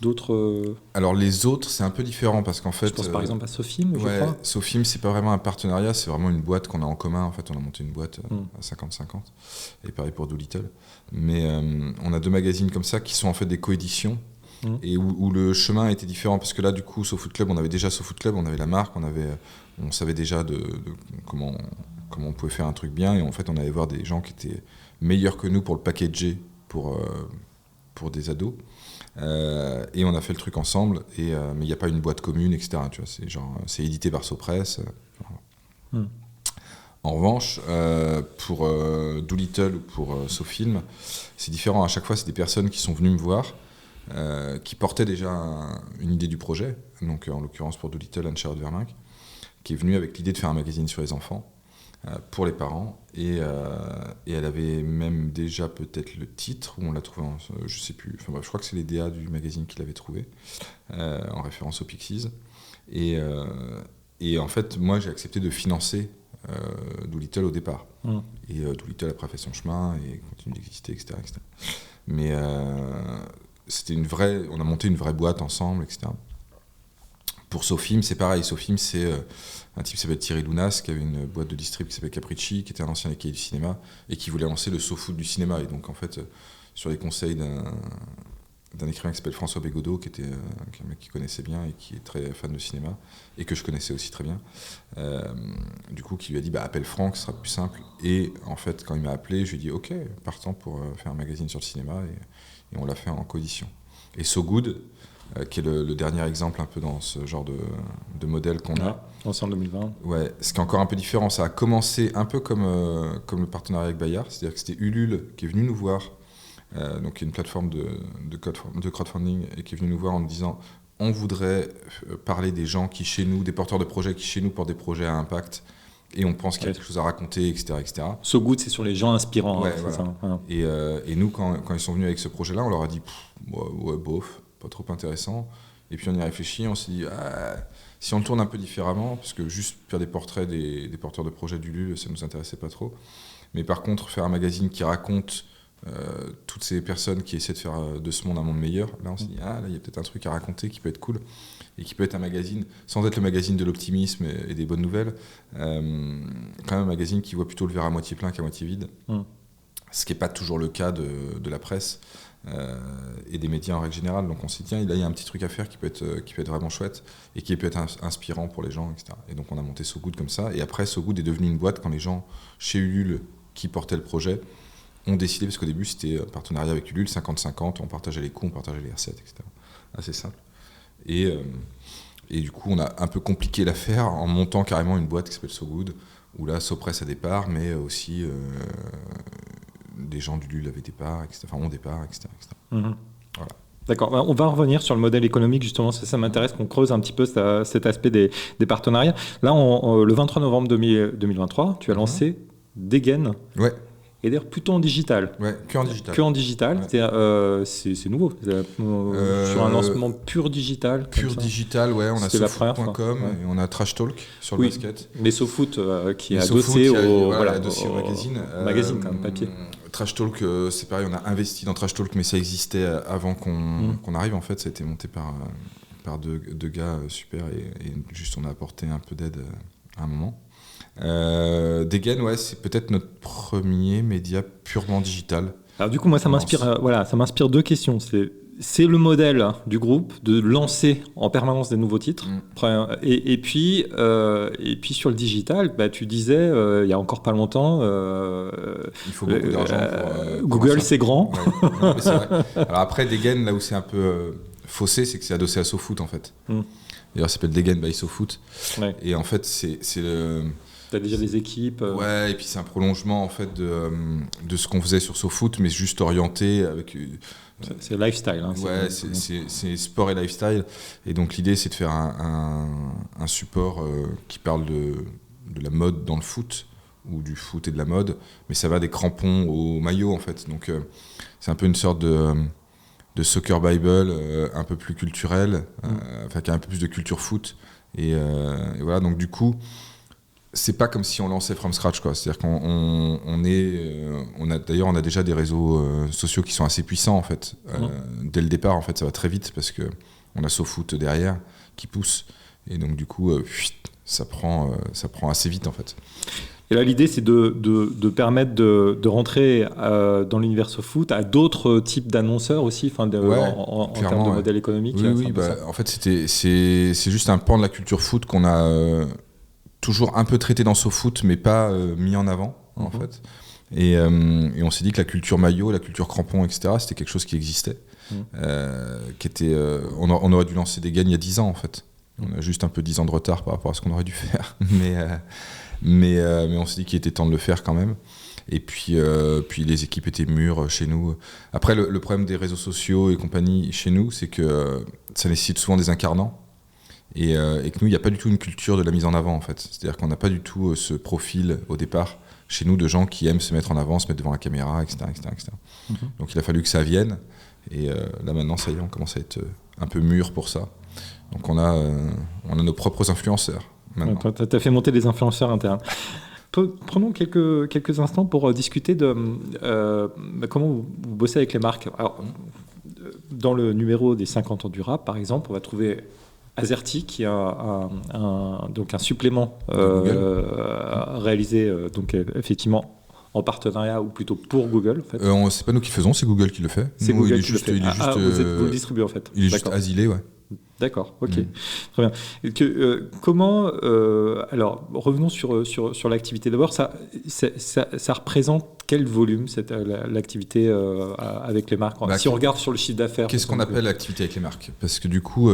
d'autres. Alors les autres, c'est un peu différent parce qu'en fait. Je pense par exemple à Sofim, je crois. Sofim, c'est pas vraiment un partenariat, c'est vraiment une boîte qu'on a en commun. En fait, on a monté une boîte à 50-50. Et pareil pour Doolittle. Mais on a 2 magazines comme ça qui sont en fait des coéditions. Et où le chemin était différent parce que là, du coup, SoFoot Club, on avait déjà SoFoot Club, on avait la marque, on savait déjà de comment on pouvait faire un truc bien, et en fait on allait voir des gens qui étaient meilleurs que nous pour le packager pour des ados, et on a fait le truc ensemble, mais il n'y a pas une boîte commune, etc. Tu vois, c'est édité par Sopress. En revanche, pour Doolittle ou pour Sofilm, c'est différent. À chaque fois, c'est des personnes qui sont venues me voir, qui portaient déjà une idée du projet, donc en l'occurrence pour Doolittle, Anne-Charlotte Verminck, qui est venue avec l'idée de faire un magazine sur les enfants, pour les parents, et elle avait même déjà peut-être le titre, où on l'a trouvé, je sais plus, enfin bref, je crois que c'est les DA du magazine qui l'avaient trouvé, en référence aux Pixies, et en fait, moi j'ai accepté de financer Doolittle au départ, et Doolittle après a fait son chemin, et continue d'exister, etc. Mais c'était on a monté une vraie boîte ensemble, etc. Pour Sofim, c'est pareil. Sofim, c'est un type qui s'appelle Thierry Lounas, qui avait une boîte de distrib qui s'appelle Capricci, qui était un ancien écaillé du cinéma, et qui voulait lancer le SoFoot du cinéma. Et donc, en fait, sur les conseils d'un écrivain qui s'appelle François Bégodeau, qui était un mec qui connaissait bien et qui est très fan de cinéma, et que je connaissais aussi très bien, du coup, qui lui a dit appelle Franck, ce sera plus simple. Et en fait, quand il m'a appelé, je lui ai dit ok, partant pour faire un magazine sur le cinéma, et on l'a fait en coédition. Et So Good, qui est le dernier exemple un peu dans ce genre de modèle qu'on a. En 2020. Ouais, ce qui est encore un peu différent, ça a commencé un peu comme le partenariat avec Bayard, c'est-à-dire que c'était Ulule qui est venu nous voir, donc une plateforme de crowdfunding, et qui est venu nous voir en nous disant on voudrait parler des gens qui chez nous, des porteurs de projets qui chez nous portent des projets à impact, et on pense qu'il y a quelque chose à raconter, etc. So Good, c'est sur les gens inspirants. Ouais, voilà. Ça. Et nous, quand ils sont venus avec ce projet-là, on leur a dit ouais, bof, pas trop intéressant. Et puis on y a réfléchi, on s'est dit si on le tourne un peu différemment, parce que juste faire des portraits des porteurs de projets d'Ulule, ça nous intéressait pas trop. Mais par contre, faire un magazine qui raconte toutes ces personnes qui essaient de faire de ce monde un monde meilleur, là on s'est dit là il y a peut-être un truc à raconter qui peut être cool, et qui peut être un magazine, sans être le magazine de l'optimisme et des bonnes nouvelles, quand même un magazine qui voit plutôt le verre à moitié plein qu'à moitié vide, ce qui n'est pas toujours le cas de la presse et des médias en règle générale. Donc on s'est dit là il y a un petit truc à faire qui peut être vraiment chouette, et qui peut être inspirant pour les gens, etc. Et donc on a monté So Good comme ça, et après So Good est devenu une boîte quand les gens chez Ulule qui portaient le projet ont décidé, parce qu'au début c'était un partenariat avec Ulule, 50-50, on partageait les coûts, on partageait les recettes, etc. Assez simple. Et du coup, on a un peu compliqué l'affaire en montant carrément une boîte qui s'appelle So Good, où là, Sopress a des parts, mais aussi des gens d'Ulule avaient des parts, etc. Enfin, ont des parts, etc. Voilà. D'accord, on va revenir sur le modèle économique, justement, ça m'intéresse qu'on creuse un petit peu cet aspect des partenariats. Là, le 23 novembre 2023, tu as lancé Degen. Ouais. Et d'ailleurs, plutôt en digital. Ouais, que en digital. Que en digital, ouais. C'est nouveau. Sur un lancement pur digital. Pur digital, ouais. On a SoFoot.com, et on a Trash Talk sur le basket. Mais SoFoot qui est adossé au magazine. Magazine, quand même, papier. Trash Talk, c'est pareil, on a investi dans Trash Talk, mais ça existait avant qu'on arrive. En fait, ça a été monté par deux gars super, et juste on a apporté un peu d'aide à un moment. Degen, ouais, c'est peut-être notre premier média purement digital. Alors du coup, moi, ça m'inspire 2 questions. C'est le modèle du groupe de lancer en permanence des nouveaux titres. Et puis sur le digital, tu disais, il y a encore pas longtemps... il faut beaucoup d'argent pour... Google, c'est grand. Ouais, c'est vrai. Alors après, Degen, là où c'est un peu faussé, c'est que c'est adossé à SoFoot, en fait. D'ailleurs, ça s'appelle Degen by SoFoot. Ouais. Et en fait, c'est le... T'as déjà des équipes. Ouais, et puis c'est un prolongement en fait de ce qu'on faisait sur SoFoot, mais juste orienté avec. C'est lifestyle. Hein, ouais, c'est sport et lifestyle. Et donc l'idée, c'est de faire un support qui parle de la mode dans le foot, ou du foot et de la mode, mais ça va des crampons au maillot en fait. Donc c'est un peu une sorte de soccer bible, un peu plus culturel, enfin qui a un peu plus de culture foot. Et voilà, donc du coup. C'est pas comme si on lançait from scratch, quoi. C'est-à-dire qu'on on a déjà des réseaux sociaux qui sont assez puissants en fait. Dès le départ, en fait, ça va très vite parce que on a SoFoot derrière qui pousse et donc du coup, ça prend assez vite en fait. Et là, l'idée, c'est de permettre de rentrer dans l'univers SoFoot à d'autres types d'annonceurs aussi, en termes de modèle économique. Oui, en fait, c'est juste un pan de la culture foot qu'on a toujours un peu traité dans SoFoot, mais pas mis en avant, en fait. Et on s'est dit que la culture maillot, la culture crampon, etc., c'était quelque chose qui existait. Qui était, on aurait dû lancer des gains il y a 10 ans, en fait. On a juste un peu 10 ans de retard par rapport à ce qu'on aurait dû faire. Mais on s'est dit qu'il était temps de le faire quand même. Et puis les équipes étaient mûres chez nous. Après, le problème des réseaux sociaux et compagnie chez nous, c'est que ça nécessite souvent des incarnants. Et que nous, il n'y a pas du tout une culture de la mise en avant, en fait. C'est-à-dire qu'on n'a pas du tout ce profil, au départ, chez nous, de gens qui aiment se mettre en avant, se mettre devant la caméra, etc. Donc il a fallu que ça vienne. Et là, maintenant, ça y est, on commence à être un peu mûr pour ça. Donc on a nos propres influenceurs, maintenant. Tu as fait monter des influenceurs internes. Prenons quelques instants pour discuter de comment vous bossez avec les marques. Alors, dans le numéro des 50 ans du rap, par exemple, on va trouver... Azerty, qui est donc un supplément réalisé donc effectivement en partenariat ou plutôt pour Google. En fait. C'est pas nous qui le faisons, c'est Google qui le fait. C'est nous, Google qui le fait. Vous le distribuez en fait. Il est juste asilé, ouais. D'accord, ok, très bien. Comment alors revenons sur l'activité d'abord. Ça représente quel volume l'activité avec les marques si on regarde sur le chiffre d'affaires. Qu'est-ce qu'on appelle l'activité avec les marques? Parce que du coup,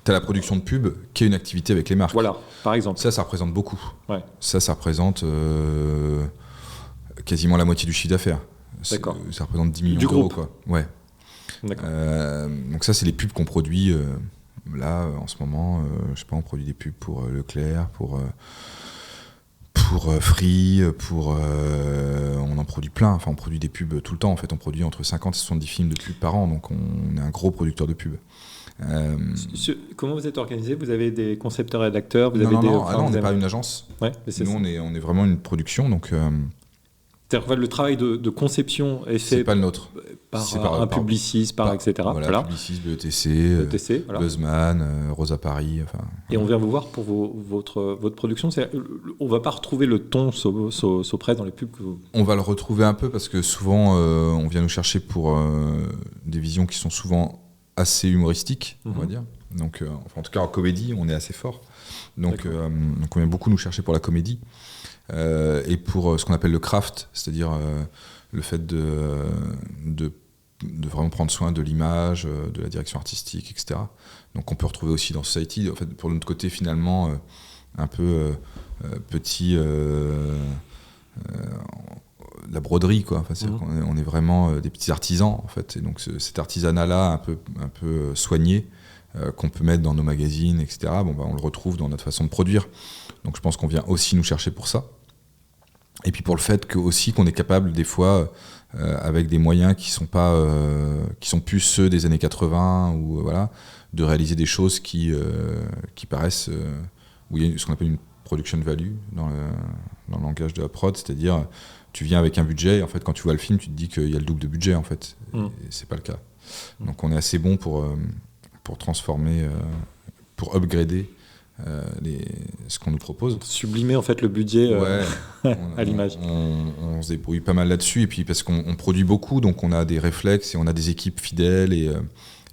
tu as la production de pub qui est une activité avec les marques. Voilà, par exemple. Ça représente beaucoup. Ouais. Ça représente quasiment la moitié du chiffre d'affaires. D'accord. Ça représente 10 millions du d'euros, groupe. quoi. Ouais. D'accord. Donc ça, c'est les pubs qu'on produit. Là, en ce moment, je sais pas, on produit des pubs pour Leclerc, pour Free, on en produit plein. Enfin, on produit des pubs tout le temps. En fait, on produit entre 50 et 70 films de pubs par an. Donc, on est un gros producteur de pubs. Comment vous êtes organisé? Vous avez des concepteurs rédacteurs? Non, on n'est pas une agence. Ouais, nous, on est vraiment une production. Donc, c'est-à-dire le travail de conception est fait c'est pas le nôtre. par un Publicis, etc. Voilà. Publicis, BETC, voilà. Buzzman, Rosa Paris. Enfin, et on vient vous voir pour votre production. On va pas retrouver le ton Sopress dans les pubs que vous... On va le retrouver un peu parce que souvent on vient nous chercher pour des visions qui sont souvent assez humoristiques, on va dire. Donc, en tout cas en comédie, on est assez fort. Donc on vient beaucoup nous chercher pour la comédie. Et pour ce qu'on appelle le craft, c'est-à-dire le fait de vraiment prendre soin de l'image, de la direction artistique, etc. Donc on peut retrouver aussi dans Society, en fait, pour notre côté finalement un peu petit, la broderie, quoi. Enfin, on est vraiment des petits artisans, en fait. Et donc cet artisanat-là un peu soigné, qu'on peut mettre dans nos magazines, etc. On le retrouve dans notre façon de produire. Donc je pense qu'on vient aussi nous chercher pour ça. Et puis pour le fait qu'on est capable des fois, avec des moyens qui sont plus ceux des années 80, ou de réaliser des choses qui paraissent, où il y a ce qu'on appelle une production value dans le langage de la prod, c'est-à-dire tu viens avec un budget et en fait quand tu vois le film tu te dis qu'il y a le double de budget en fait, et c'est pas le cas. Donc on est assez bon pour transformer, pour upgrader ce qu'on nous propose. Sublimer en fait le budget à l'image. On se débrouille pas mal là-dessus, et puis parce qu'on produit beaucoup, donc on a des réflexes et on a des équipes fidèles, et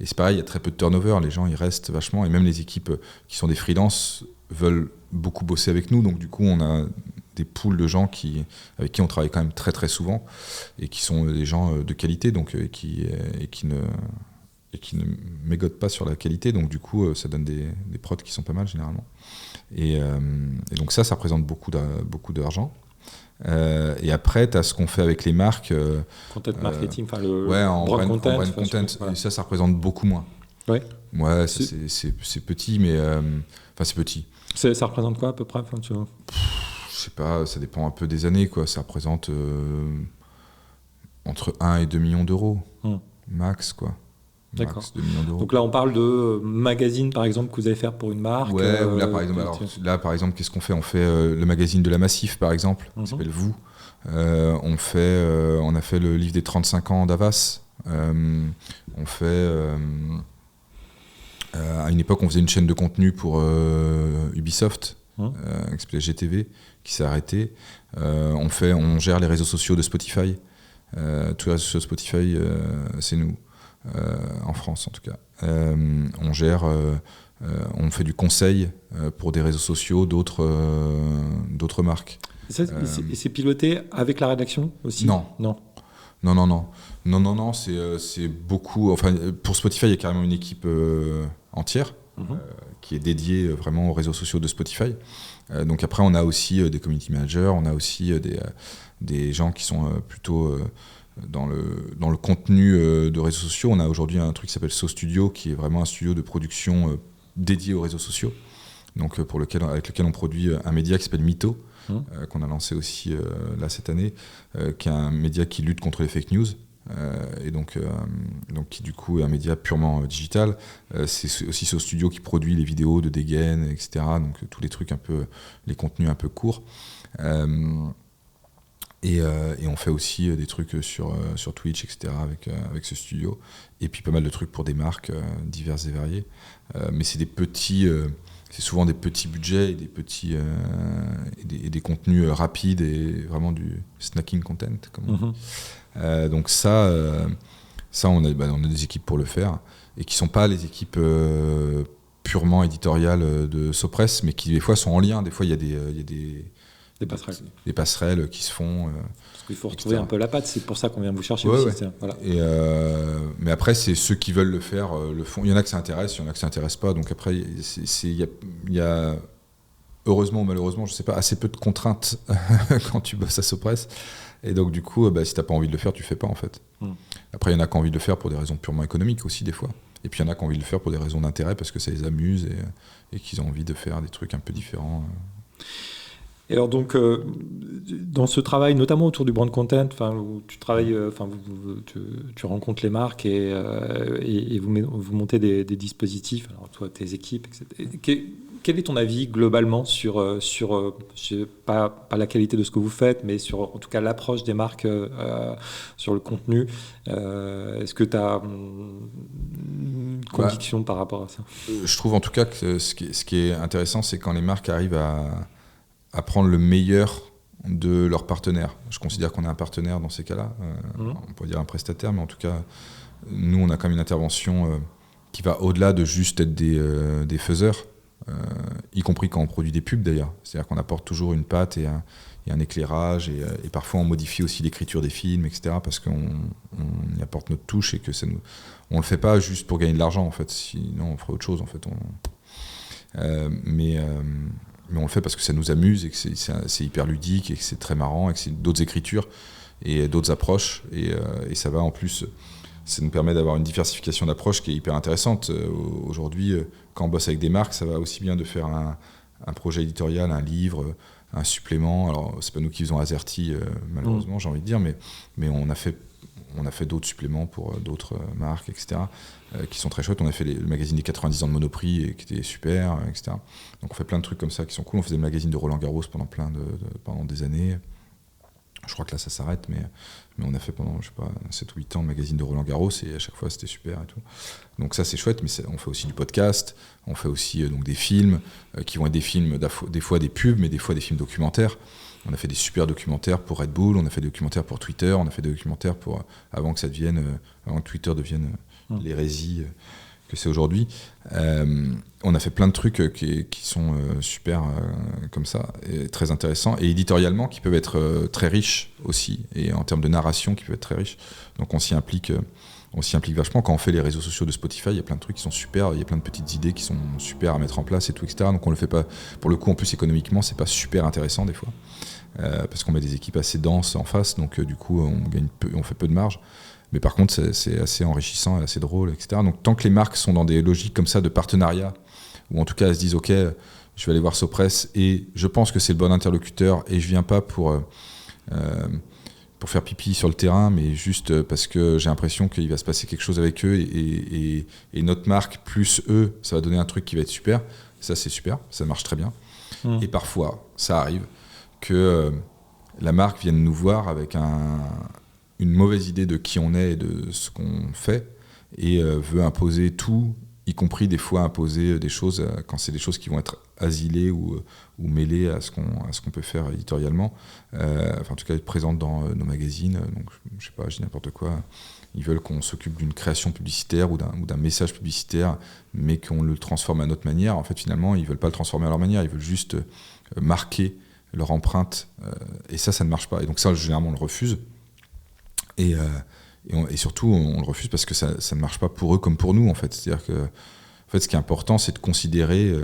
c'est pareil, il y a très peu de turnover, les gens ils restent vachement, et même les équipes qui sont des freelances veulent beaucoup bosser avec nous, donc du coup on a des pools de gens avec qui on travaille quand même très très souvent, et qui sont des gens de qualité, donc qui ne mégotent pas sur la qualité, donc du coup ça donne des prods qui sont pas mal généralement, et donc ça représente beaucoup d'argent. Et après tu as ce qu'on fait avec les marques, content marketing, enfin le brand content, ouais. Et ça représente beaucoup moins. Ouais c'est petit, mais c'est petit. Ça représente quoi à peu près, tu vois? Je sais pas, ça dépend un peu des années, quoi. Ça représente entre 1 et 2 millions d'euros max, quoi. D'accord. 2 millions d'euros. Donc là, on parle de magazine, par exemple, que vous allez faire pour une marque. Ouais, ou là, par exemple, qu'est-ce qu'on fait ? On fait le magazine de la Massif, par exemple, qui s'appelle Vous. On a fait le livre des 35 ans d'Avas. On fait... à une époque, on faisait une chaîne de contenu pour Ubisoft, qui s'appelait GTV, qui s'est arrêtée. On gère les réseaux sociaux de Spotify. Tous les réseaux sociaux de Spotify, c'est nous. En France en tout cas. On fait du conseil pour des réseaux sociaux d'autres marques. Et c'est piloté avec la rédaction aussi ? Non, c'est beaucoup. Enfin, pour Spotify, il y a carrément une équipe entière qui est dédiée vraiment aux réseaux sociaux de Spotify. Donc après, on a aussi des community managers, on a aussi des gens qui sont plutôt dans le contenu de réseaux sociaux. On a aujourd'hui un truc qui s'appelle SoStudio, qui est vraiment un studio de production dédié aux réseaux sociaux, donc avec lequel on produit un média qui s'appelle Mytho, qu'on a lancé aussi là cette année, qui est un média qui lutte contre les fake news, et donc qui du coup est un média purement digital. C'est aussi SoStudio qui produit les vidéos de dégaine, etc. Donc tous les trucs les contenus un peu courts. Et on fait aussi des trucs sur Twitch, etc. avec ce studio. Et puis pas mal de trucs pour des marques diverses et variées. Mais c'est c'est souvent des petits budgets et des contenus rapides et vraiment du snacking content, comme on dit. Donc ça on a des équipes pour le faire, et qui sont pas les équipes purement éditoriales de Sopress, mais qui des fois sont en lien. Des fois il y a des passerelles qui se font. Parce qu'il faut retrouver un peu la patte, c'est pour ça qu'on vient vous chercher aussi. Ouais. Voilà. Mais après, c'est ceux qui veulent le faire le font. Il y en a que ça intéresse, il y en a que ça intéresse pas. Donc après, il y a heureusement ou malheureusement, je sais pas, assez peu de contraintes quand tu bosses à Sopress. Et donc du coup, si t'as pas envie de le faire, tu fais pas en fait. Après, il y en a qui ont envie de le faire pour des raisons purement économiques aussi des fois. Et puis il y en a qui ont envie de le faire pour des raisons d'intérêt, parce que ça les amuse et qu'ils ont envie de faire des trucs un peu différents. Et alors donc, dans ce travail, notamment autour du brand content, où tu travailles, tu rencontres les marques et vous montez des dispositifs, alors toi, tes équipes, etc. Quel est ton avis globalement sur pas la qualité de ce que vous faites, mais sur en tout cas l'approche des marques sur le contenu? Est-ce que tu as une conviction par rapport à ça? Je trouve en tout cas que ce qui est intéressant, c'est quand les marques arrivent à prendre le meilleur de leurs partenaires. Je considère qu'on est un partenaire dans ces cas-là. On pourrait dire un prestataire, mais en tout cas, nous, on a quand même une intervention qui va au-delà de juste être des faiseurs, y compris quand on produit des pubs d'ailleurs. C'est-à-dire qu'on apporte toujours une patte et un éclairage, et parfois on modifie aussi l'écriture des films, etc., parce qu'on y apporte notre touche, et que on le fait pas juste pour gagner de l'argent, en fait. Sinon, on ferait autre chose, en fait. Mais on le fait parce que ça nous amuse, et que c'est hyper ludique, et que c'est très marrant, et que c'est d'autres écritures et d'autres approches, et ça va en plus, ça nous permet d'avoir une diversification d'approches qui est hyper intéressante. Aujourd'hui, quand on bosse avec des marques, ça va aussi bien de faire un projet éditorial, un livre, un supplément. Alors c'est pas nous qui faisons Azerty, malheureusement, j'ai envie de dire, mais on a fait d'autres suppléments pour d'autres marques, etc., qui sont très chouettes. On a fait le magazine des 90 ans de Monoprix, et qui était super, etc. Donc on fait plein de trucs comme ça qui sont cool. On faisait le magazine de Roland Garros pendant des années. Je crois que là, ça s'arrête, mais on a fait pendant, 7 ou 8 ans le magazine de Roland Garros, et à chaque fois, c'était super et tout. Donc ça, c'est chouette, mais on fait aussi du podcast, on fait aussi donc des films, qui vont être des films, des fois des pubs, mais des fois des films documentaires. On a fait des super documentaires pour Red Bull, on a fait des documentaires pour Twitter, on a fait des documentaires avant que Twitter devienne l'hérésie que c'est aujourd'hui. On a fait plein de trucs qui sont super comme ça, et très intéressants, et éditorialement qui peuvent être très riches aussi, et en termes de narration qui peuvent être très riches. Donc on s'y implique vachement. Quand on fait les réseaux sociaux de Spotify, il y a plein de trucs qui sont super, il y a plein de petites idées qui sont super à mettre en place et tout, etc. Donc on le fait pas, pour le coup, en plus économiquement, c'est pas super intéressant des fois, parce qu'on met des équipes assez denses en face, donc du coup on fait peu de marge. Mais par contre, c'est assez enrichissant et assez drôle, etc. Donc tant que les marques sont dans des logiques comme ça de partenariat, ou en tout cas elles se disent ok, je vais aller voir Sopress et je pense que c'est le bon interlocuteur et je viens pas pour faire pipi sur le terrain, mais juste parce que j'ai l'impression qu'il va se passer quelque chose avec eux, et notre marque plus eux, ça va donner un truc qui va être super. Ça, c'est super, ça marche très bien. Et parfois, ça arrive que la marque vienne nous voir avec une mauvaise idée de qui on est et de ce qu'on fait, et veut imposer tout, y compris des fois imposer des choses quand c'est des choses qui vont être asilées ou mêlées à ce qu'on peut faire éditorialement. En tout cas, être présente dans nos magazines. Donc, je sais pas, je dis n'importe quoi. Ils veulent qu'on s'occupe d'une création publicitaire ou d'un message publicitaire, mais qu'on le transforme à notre manière. En fait, finalement, ils veulent pas le transformer à leur manière. Ils veulent juste marquer leur empreinte. Et ça ne marche pas. Et donc ça, généralement, on le refuse. Et surtout, on le refuse parce que ça ne marche pas pour eux comme pour nous, en fait. C'est-à-dire que, en fait, ce qui est important, c'est de considérer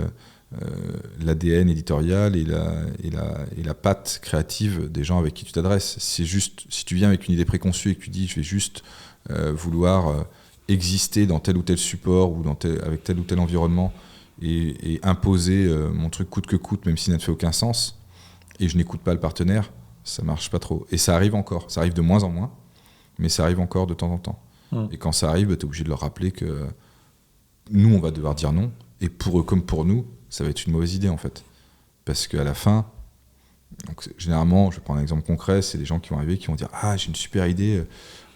l'ADN éditorial et la patte créative des gens avec qui tu t'adresses. C'est juste, si tu viens avec une idée préconçue et que tu dis, je vais juste vouloir exister dans tel ou tel support ou avec tel ou tel environnement et imposer mon truc coûte que coûte, même si ça ne fait aucun sens, et je n'écoute pas le partenaire, ça marche pas trop. Et ça arrive encore, ça arrive de moins en moins, mais ça arrive encore de temps en temps. Et quand ça arrive, tu es obligé de leur rappeler que nous, on va devoir dire non, et pour eux comme pour nous, ça va être une mauvaise idée, en fait. Parce qu'à la fin, donc, généralement, je prends un exemple concret, c'est des gens qui vont arriver, qui vont dire « Ah, j'ai une super idée,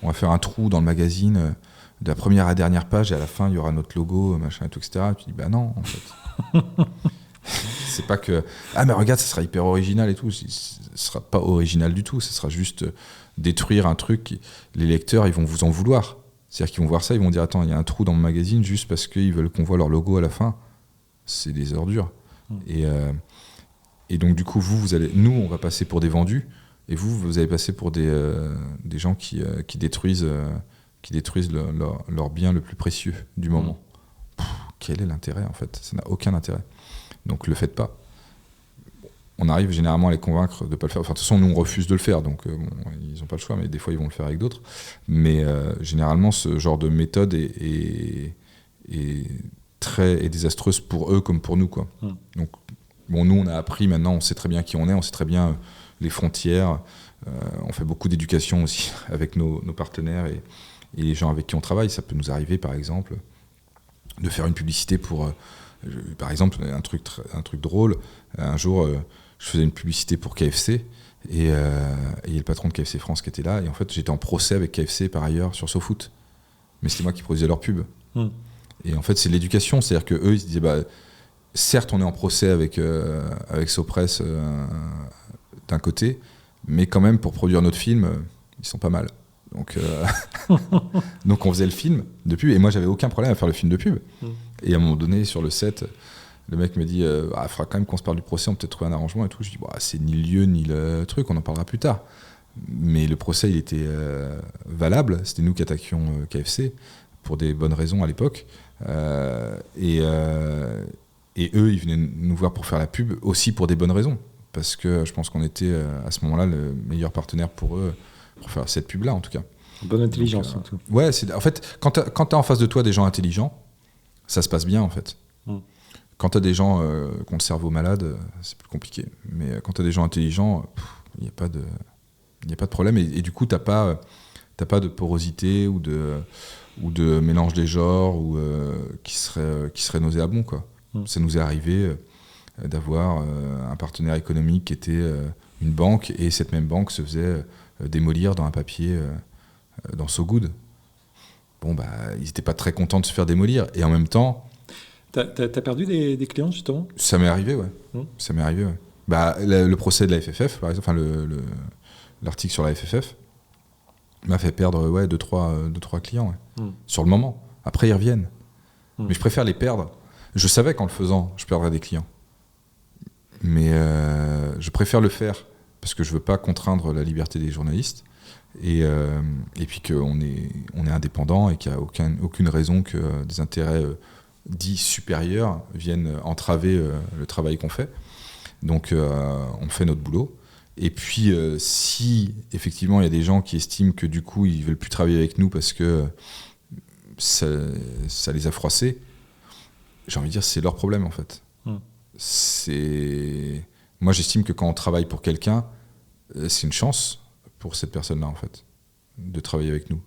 on va faire un trou dans le magazine, de la première à la dernière page, et à la fin, il y aura notre logo, machin, et tout, etc. » Et tu dis « Bah non, en fait. » C'est pas que « Ah, mais regarde, ça sera hyper original et tout. » Ce sera pas original du tout, ça sera juste détruire un truc. Les lecteurs, ils vont vous en vouloir. C'est-à-dire qu'ils vont voir ça, ils vont dire « Attends, il y a un trou dans le magazine juste parce qu'ils veulent qu'on voit leur logo à la fin. » C'est des ordures. Et donc, du coup, nous, on va passer pour des vendus, et vous allez passer pour des gens qui détruisent leur bien le plus précieux du moment. Quel est l'intérêt, en fait ? Ça n'a aucun intérêt. Donc, le faites pas. On arrive généralement à les convaincre de ne pas le faire. Enfin, de toute façon, nous, on refuse de le faire, donc ils n'ont pas le choix, mais des fois, ils vont le faire avec d'autres. Mais généralement, ce genre de méthode est désastreuse pour eux comme pour nous, quoi. Donc, bon, nous, on a appris maintenant, on sait très bien qui on est, on sait très bien les frontières. On fait beaucoup d'éducation aussi avec nos partenaires et les gens avec qui on travaille. Ça peut nous arriver, par exemple, de faire une publicité pour... par exemple, un truc drôle. Un jour, je faisais une publicité pour KFC et il y a le patron de KFC France qui était là. Et en fait, j'étais en procès avec KFC par ailleurs sur SoFoot. Mais c'était moi qui produisais leur pub. Et en fait, c'est l'éducation. C'est-à-dire qu'eux, ils se disaient... Bah, certes, on est en procès avec Sopress d'un côté, mais quand même, pour produire notre film, ils sont pas mal. Donc on faisait le film de pub, et moi, j'avais aucun problème à faire le film de pub. Et à un moment donné, sur le set, le mec me dit il faudra quand même qu'on se parle du procès, on peut peut-être trouver un arrangement et tout. Je dis c'est ni le lieu, ni le truc, on en parlera plus tard. Mais le procès, il était valable. C'était nous qui attaquions KFC, pour des bonnes raisons à l'époque. Et eux, ils venaient nous voir pour faire la pub aussi pour des bonnes raisons. Parce que je pense qu'on était à ce moment-là le meilleur partenaire pour eux, pour faire cette pub-là en tout cas. Bonne intelligence surtout. Ouais, en fait, quand t'as en face de toi des gens intelligents, ça se passe bien en fait. Quand t'as des gens qui ont le cerveau malade, c'est plus compliqué. Mais quand t'as des gens intelligents, il n'y a pas de problème. Et du coup, t'as pas de porosité ou de mélange des genres qui serait nauséabond, quoi. Ça nous est arrivé d'avoir un partenaire économique qui était une banque, et cette même banque se faisait démolir dans un papier dans So Good. Bon, bah, ils n'étaient pas très contents de se faire démolir. Et en même temps... T'as perdu des clients, justement ? Ça m'est arrivé, ouais. Ça m'est arrivé, ouais. Bah, le procès de la FFF, par exemple, l'article sur la FFF, m'a fait perdre 2-3 clients, ouais. Sur le moment. Après, ils reviennent. Mais je préfère les perdre. Je savais qu'en le faisant, je perdrais des clients. Mais je préfère le faire parce que je veux pas contraindre la liberté des journalistes et puis qu'on est indépendant et qu'il n'y a aucune raison que des intérêts dits supérieurs viennent entraver le travail qu'on fait. Donc on fait notre boulot. Et puis si effectivement il y a des gens qui estiment que du coup ils veulent plus travailler avec nous parce que ça les a froissés, j'ai envie de dire c'est leur problème en fait. Moi j'estime que quand on travaille pour quelqu'un, c'est une chance pour cette personne-là en fait de travailler avec nous.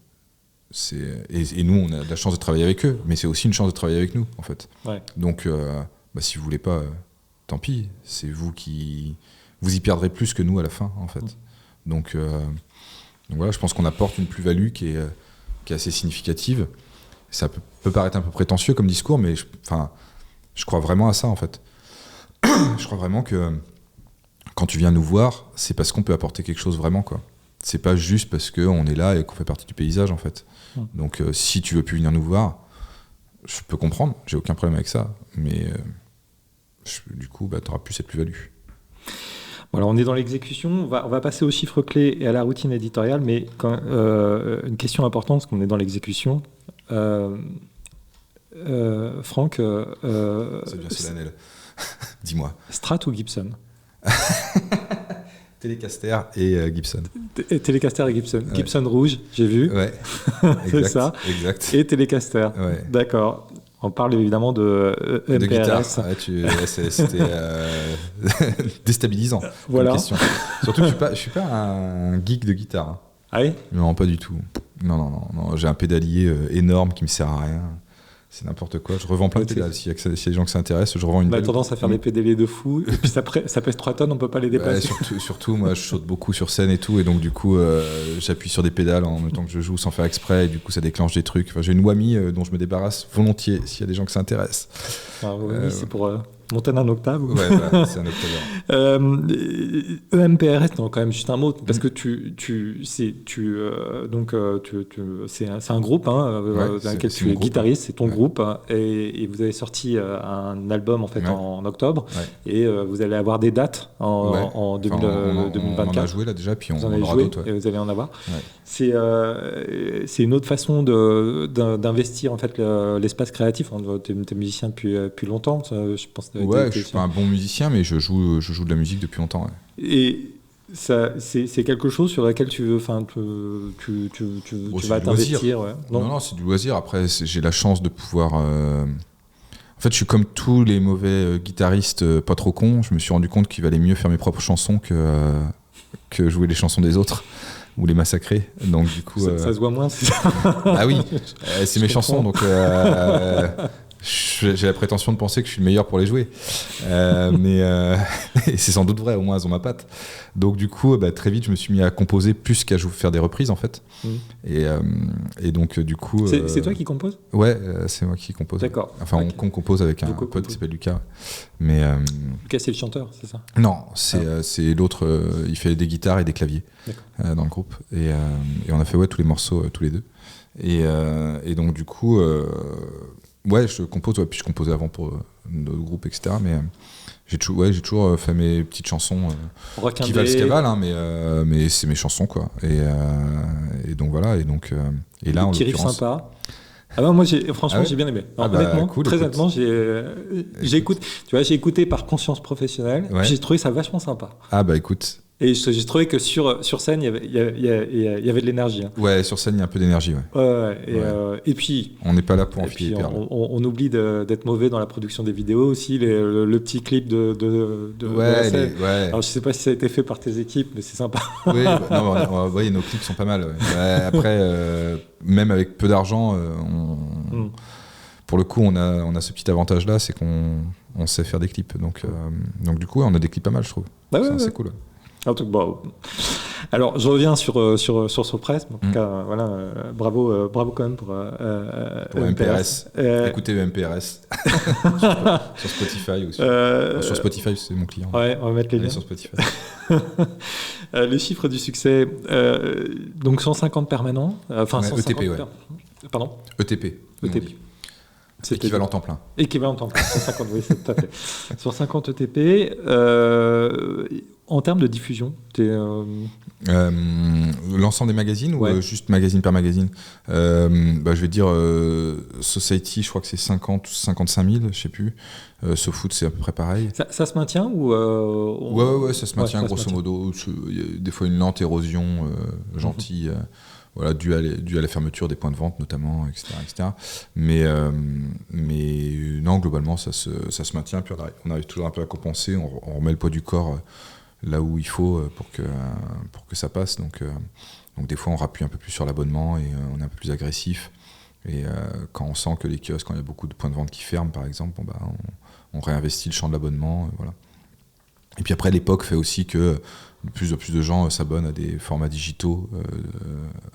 Et nous on a de la chance de travailler avec eux, mais c'est aussi une chance de travailler avec nous en fait. Ouais. Donc si vous voulez pas, tant pis, c'est vous qui vous y perdrez plus que nous à la fin en fait. Donc voilà, je pense qu'on apporte une plus-value qui est assez significative. Ça peut paraître un peu prétentieux comme discours, mais je crois vraiment à ça en fait. Je crois vraiment que quand tu viens nous voir, c'est parce qu'on peut apporter quelque chose vraiment, quoi. C'est pas juste parce qu'on est là et qu'on fait partie du paysage en fait. Donc si tu veux plus venir nous voir, je peux comprendre, j'ai aucun problème avec ça, mais du coup tu n'auras plus cette plus-value. Bon, alors on est dans l'exécution, on va passer aux chiffres clés et à la routine éditoriale, mais une question importante parce qu'on est dans l'exécution. Franck, c'est bien solennel. Dis-moi. Strat ou Gibson? Telecaster et Gibson. Telecaster et Gibson. Ouais. Gibson rouge, j'ai vu. Ouais. C'est exact, ça. Exact. Et Telecaster. Ouais. D'accord. On parle évidemment de EMPRS. De guitare. Ouais, c'était déstabilisant. Voilà. Question. Surtout que je suis pas un geek de guitare. Hein. Ah oui? Non, pas du tout. Non. J'ai un pédalier énorme qui me sert à rien. C'est n'importe quoi. Je revends plein de pédales. S'il y a des gens qui s'intéressent, je revends une. On a tendance à faire des pédaliers de fou. Et puis ça pèse 3 tonnes, on peut pas les déplacer. Surtout, moi, je saute beaucoup sur scène et tout. Et donc, du coup, j'appuie sur des pédales en même temps que je joue sans faire exprès. Et du coup, ça déclenche des trucs. Enfin, j'ai une Wami dont je me débarrasse volontiers s'il y a des gens qui s'intéressent. Wami, c'est pour monter un octave. Ouais, voilà, c'est un octave. EMPRS, non, quand même, juste un mot. Parce que c'est un groupe dans lequel tu es guitariste, c'est ton groupe. Et vous avez sorti un album en fait en octobre. Ouais. Et vous allez avoir des dates en 2024. On a joué là déjà, puis on en aura d'autres. Et vous allez en avoir. Ouais. C'est une autre façon d'investir en fait l'espace créatif. Tu es musicien depuis longtemps, je pense. Ouais, je suis pas un bon musicien, mais je joue de la musique depuis longtemps. Ouais. Et ça, c'est quelque chose sur laquelle tu veux, tu vas t'investir. Ouais. Non, c'est du loisir. Après, j'ai la chance de pouvoir. En fait, je suis comme tous les mauvais guitaristes pas trop cons. Je me suis rendu compte qu'il valait mieux faire mes propres chansons que jouer les chansons des autres ou les massacrer. Donc du coup, ça se voit moins. C'est ça. Ah oui, c'est mes chansons, donc. J'ai la prétention de penser que je suis le meilleur pour les jouer, mais c'est sans doute vrai, au moins elles ont ma patte. Donc du coup, très vite, je me suis mis à composer plus qu'à faire des reprises en fait. Et donc du coup, c'est toi qui composes? Ouais, c'est moi qui compose. D'accord. Enfin, okay. on compose avec un pote qui s'appelle Lucas. Mais Lucas, c'est le chanteur, c'est ça? Non, c'est l'autre. Il fait des guitares et des claviers dans le groupe. Et on a fait tous les morceaux tous les deux. Et donc du coup. Ouais, je compose, puis je composais avant pour d'autres groupes, etc. Mais j'ai toujours fait mes petites chansons qui valent ce qu'elles valent, hein, mais c'est mes chansons, quoi. Et donc voilà, et là, en petit riff sympa. Ah ben moi, franchement, j'ai bien aimé. Alors, honnêtement, cool, très honnêtement, j'ai écouté par conscience professionnelle, puis j'ai trouvé ça vachement sympa. Ah bah écoute. Et j'ai trouvé que sur scène, il y avait de l'énergie. Hein. Ouais, sur scène, il y a un peu d'énergie. Et puis... On n'est pas là pour enfiler les perles. On oublie d'être mauvais dans la production des vidéos aussi. Le petit clip de la scène. Alors, je ne sais pas si ça a été fait par tes équipes, mais c'est sympa. Oui, nos clips sont pas mal. Ouais. Après, même avec peu d'argent, pour le coup, on a ce petit avantage-là, c'est qu'on sait faire des clips. Donc du coup, on a des clips pas mal, je trouve. C'est cool. En tout cas, bon. Alors, je reviens sur Sopress. En tout cas, voilà, bravo quand même pour MPRS. Écoutez MPRS sur Spotify aussi. Sur Spotify, c'est mon client. Ouais, on va mettre les liens. Sur Spotify. Les chiffres du succès, donc 150 permanents. Enfin, ouais, 150 ETP, ouais. Pardon ETP. C'est équivalent temps plein. Équivalent temps plein, 150, oui, c'est tout à fait. Sur 50 ETP, en termes de diffusion, l'ensemble des magazines ou juste magazine par magazine je vais dire Society, je crois que c'est 50 ou 55 000, je sais plus. SoFoot, c'est à peu près pareil. Ça se maintient ou Ouais, ça se maintient grosso modo. Il y a des fois une lente érosion gentille. Voilà, dû à la fermeture des points de vente notamment, etc. Mais non, globalement, ça se maintient. Puis on arrive toujours un peu à compenser. On remet le poids du corps là où il faut pour que ça passe. Donc des fois, on rappuie un peu plus sur l'abonnement et on est un peu plus agressif. Et quand on sent que les kiosques, quand il y a beaucoup de points de vente qui ferment, par exemple, on réinvestit le champ de l'abonnement. Voilà. Et puis après, l'époque fait aussi que de plus en plus de gens s'abonnent à des formats digitaux,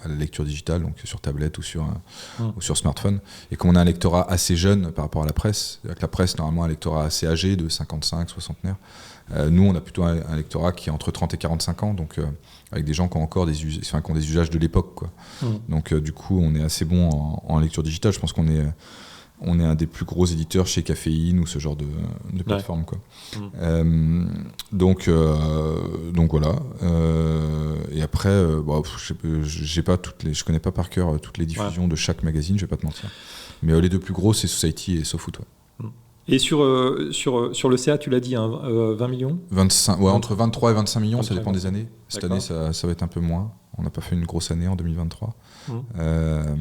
à la lecture digitale, donc sur tablette ou sur smartphone. Et comme on a un lectorat assez jeune par rapport à la presse, c'est-à-dire que la presse, normalement, a un lectorat assez âgé, de 55, 60 nous, on a plutôt un lectorat qui est entre 30 et 45 ans, donc avec des gens qui ont encore qui ont des usages de l'époque, quoi. Donc du coup, on est assez bon en lecture digitale. Je pense qu'on est un des plus gros éditeurs chez Caféine ou ce genre de plateforme, quoi. Donc voilà. Et après, je connais pas par cœur toutes les diffusions de chaque magazine, je vais pas te mentir. Mais les deux plus gros, c'est Society et SoFoot. Ouais. Et sur le CA, tu l'as dit, 20 millions 25, entre 23 et 25 millions, ça dépend des années. Cette année, ça va être un peu moins. On n'a pas fait une grosse année en 2023.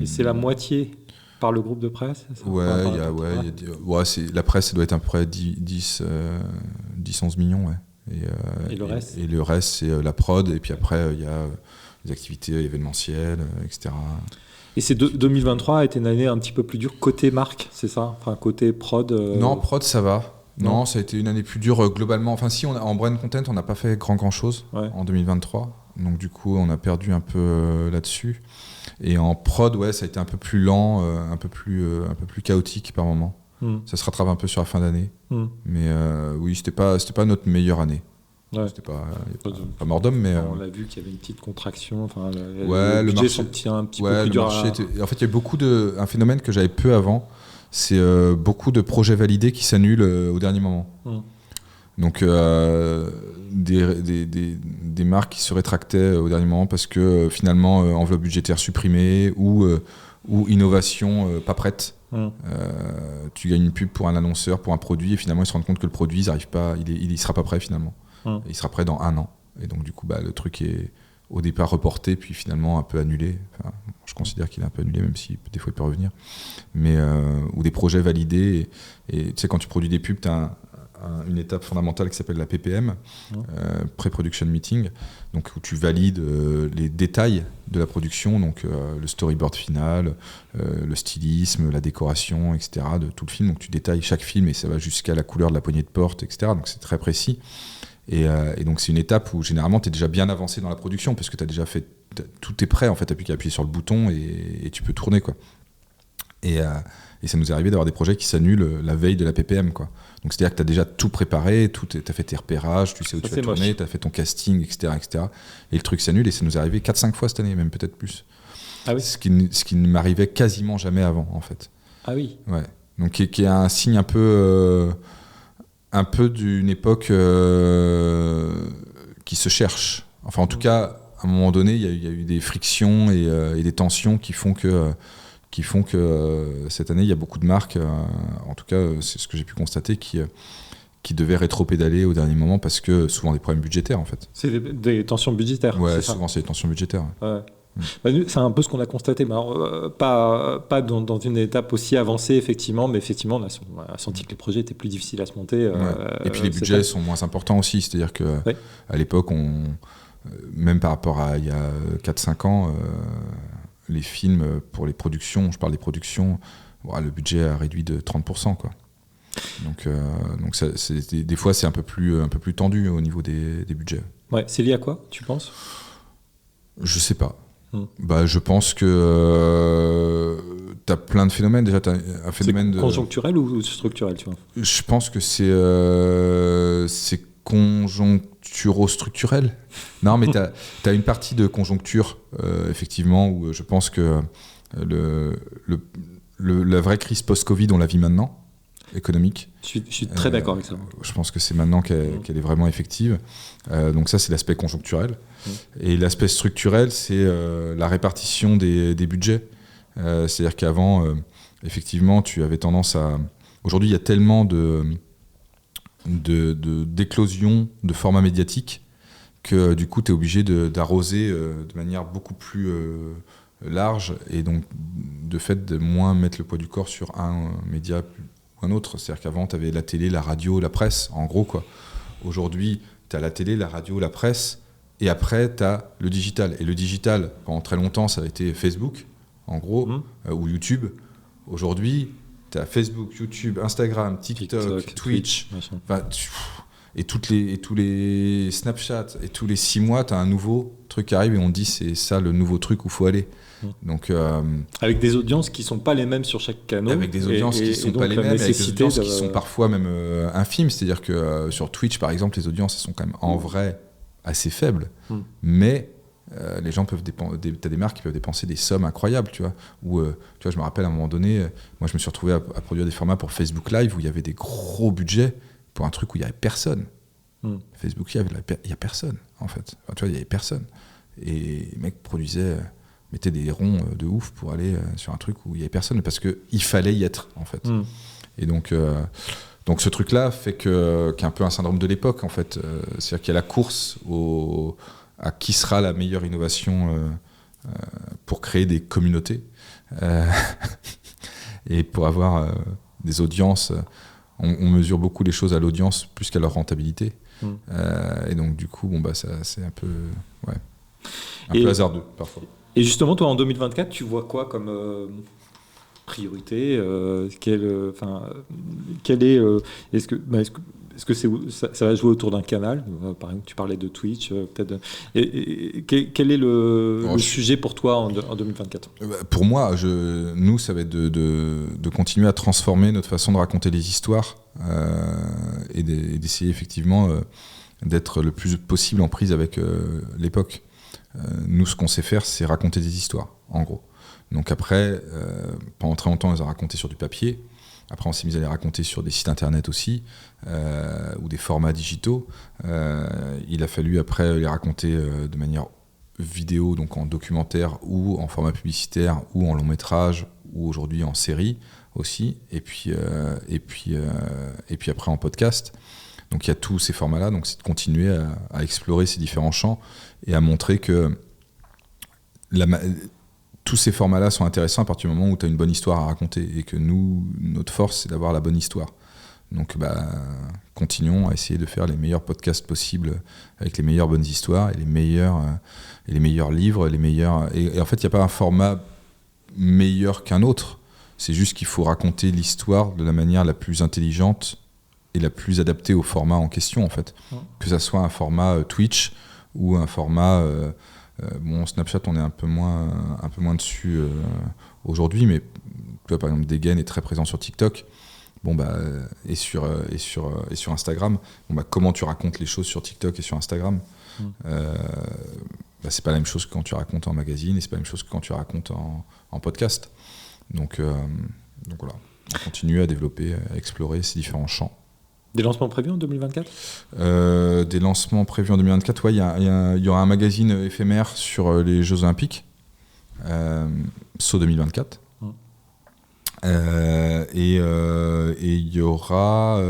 Et c'est la moitié par le groupe de presse? La presse, ça doit être à peu près 10-11 millions. Ouais. Et le reste et le reste, c'est la prod. Et puis après, il y a les activités événementielles, etc. Et 2023 a été une année un petit peu plus dure côté marque, c'est ça? Enfin, côté prod Non, prod, ça va. Non, ça a été une année plus dure globalement. Enfin, si, en brand content, on n'a pas fait grand chose en 2023. Donc, du coup, on a perdu un peu là-dessus. Et en prod, ça a été un peu plus lent, un peu plus chaotique par moment. Ça se rattrape un peu sur la fin d'année. Mais oui, c'était pas notre meilleure année. Ouais. C'était pas mort d'homme, mais on l'a vu qu'il y avait une petite contraction. Enfin, le budget sont un petit peu plus dur. En fait, il y a un phénomène que j'avais peu avant. C'est beaucoup de projets validés qui s'annulent au dernier moment. Donc des marques qui se rétractaient au dernier moment parce que finalement enveloppe budgétaire supprimée ou innovation pas prête. Tu gagnes une pub pour un annonceur, pour un produit, et finalement ils se rendent compte que le produit il sera pas prêt finalement. Il sera prêt dans 1 an. Et donc du coup le truc est au départ reporté, puis finalement un peu annulé. Enfin, je considère qu'il est un peu annulé, même si des fois il peut revenir. Mais ou des projets validés. Et tu sais, quand tu produis des pubs, tu as une étape fondamentale qui s'appelle la PPM, Pre-Production Meeting, donc où tu valides les détails de la production, donc le storyboard final, le stylisme, la décoration, etc. de tout le film. Donc tu détailles chaque film et ça va jusqu'à la couleur de la poignée de porte, etc. Donc c'est très précis. Et donc c'est une étape où généralement tu es déjà bien avancé dans la production parce que tu as déjà fait tout est prêt en fait, tu n'as plus qu'à appuyer sur le bouton et tu peux tourner, quoi. Et ça nous est arrivé d'avoir des projets qui s'annulent la veille de la PPM, quoi. Donc c'est-à-dire que tu as déjà tout préparé, tu as fait tes repérages, tu sais où tu vas tourner, tu as fait ton casting, etc., etc. Et le truc s'annule, et ça nous est arrivé 4-5 fois cette année, même peut-être plus. Ah oui. Ce qui ne m'arrivait quasiment jamais avant, en fait. Ah oui. Ouais. Donc qui est un signe un peu d'une époque qui se cherche. Enfin, en tout cas, à un moment donné, il y a eu des frictions et des tensions qui font que cette année, il y a beaucoup de marques, en tout cas, c'est ce que j'ai pu constater, qui devaient rétro-pédaler au dernier moment parce que souvent des problèmes budgétaires, en fait. C'est des tensions budgétaires. Ouais, souvent c'est des tensions budgétaires. Ouais. C'est un peu ce qu'on a constaté, mais alors, pas dans une étape aussi avancée, effectivement, mais effectivement, on a senti que les projets étaient plus difficiles à se monter. Et puis les budgets sont moins importants aussi, c'est-à-dire qu'à l'époque, même par rapport à il y a 4-5 ans, les films, pour les productions, je parle des productions, le budget a réduit de 30%, quoi. Donc des fois, c'est un peu plus tendu au niveau des budgets. Ouais, c'est lié à quoi, tu penses ? Je sais pas. Je pense que tu as plein de phénomènes. Déjà, tu as un phénomène conjoncturel ou structurel, tu vois ? Je pense que c'est conjoncturo-structurel. Non, mais tu as une partie de conjoncture, effectivement, où je pense que la vraie crise post-Covid, on la vit maintenant, économique. Je suis très d'accord avec ça. Je pense que c'est maintenant qu'elle est vraiment effective. Donc ça, c'est l'aspect conjoncturel. Et l'aspect structurel, c'est la répartition des budgets. C'est-à-dire qu'avant, effectivement, tu avais tendance à... Aujourd'hui, il y a tellement d'éclosions de formats médiatiques que du coup, tu es obligé d'arroser de manière beaucoup plus large et donc, de fait, de moins mettre le poids du corps sur un média ou un autre. C'est-à-dire qu'avant, tu avais la télé, la radio, la presse, en gros, quoi. Aujourd'hui, tu as la télé, la radio, la presse, et après, tu as le digital. Et le digital, pendant très longtemps, ça a été Facebook, en gros, ou YouTube. Aujourd'hui, tu as Facebook, YouTube, Instagram, TikTok, Twitch, et tous les Snapchat, et tous les 6 mois, tu as un nouveau truc qui arrive, et on dit c'est ça le nouveau truc où il faut aller. Donc, avec des audiences qui ne sont pas les mêmes sur chaque canal. Avec des audiences qui ne sont pas les mêmes, avec des audiences qui sont parfois même infimes. C'est-à-dire que sur Twitch, par exemple, les audiences sont quand même en vrai assez faibles. Mais les gens peuvent t'as des marques qui peuvent dépenser des sommes incroyables. Tu vois, tu vois, je me rappelle à un moment donné, moi je me suis retrouvé à produire des formats pour Facebook Live où il y avait des gros budgets pour un truc où il n'y avait personne. Facebook Live, il n'y a personne, en fait. Enfin, tu vois, il n'y avait personne. Et les mecs mettaient des ronds de ouf pour aller sur un truc où il n'y avait personne, parce qu'il fallait y être, en fait. Et donc ce truc-là fait qu'il y a un peu un syndrome de l'époque, en fait. C'est-à-dire qu'il y a la course à qui sera la meilleure innovation pour créer des communautés et pour avoir des audiences. On mesure beaucoup les choses à l'audience plus qu'à leur rentabilité. Et donc, du coup, c'est un peu hasardeux, parfois. Et justement, toi, en 2024, tu vois quoi comme priorité est-ce que ça va jouer autour d'un canal ? Par exemple, tu parlais de Twitch, peut-être. Quel est le sujet pour toi en 2024 ? Pour moi, nous, ça va être de continuer à transformer notre façon de raconter les histoires et d'essayer effectivement d'être le plus possible en prise avec l'époque. Nous, ce qu'on sait faire, c'est raconter des histoires, en gros. Donc après, pendant très longtemps, on les a racontées sur du papier. Après, on s'est mis à les raconter sur des sites internet aussi, ou des formats digitaux. Il a fallu après les raconter de manière vidéo, donc en documentaire, ou en format publicitaire, ou en long métrage, ou aujourd'hui en série aussi. Et puis après en podcast. Donc il y a tous ces formats-là, donc c'est de continuer à explorer ces différents champs et à montrer que tous ces formats-là sont intéressants à partir du moment où tu as une bonne histoire à raconter, et que notre force, c'est d'avoir la bonne histoire. Donc continuons à essayer de faire les meilleurs podcasts possibles avec les meilleures bonnes histoires et les meilleurs livres, et en fait, il n'y a pas un format meilleur qu'un autre, c'est juste qu'il faut raconter l'histoire de la manière la plus intelligente et la plus adaptée au format en question, en fait. Que ça soit un format Twitch ou un format Snapchat, on est un peu moins dessus aujourd'hui, mais tu vois, par exemple, Degen est très présent sur TikTok, et sur Instagram. Comment tu racontes les choses sur TikTok et sur Instagram, c'est pas la même chose que quand tu racontes en magazine, et c'est pas la même chose que quand tu racontes en podcast. Donc voilà, on continue à développer, à explorer ces différents champs. Des lancements prévus en 2024 ? Des lancements prévus en 2024, il y aura un magazine éphémère sur les Jeux Olympiques, SO 2024. Et il y aura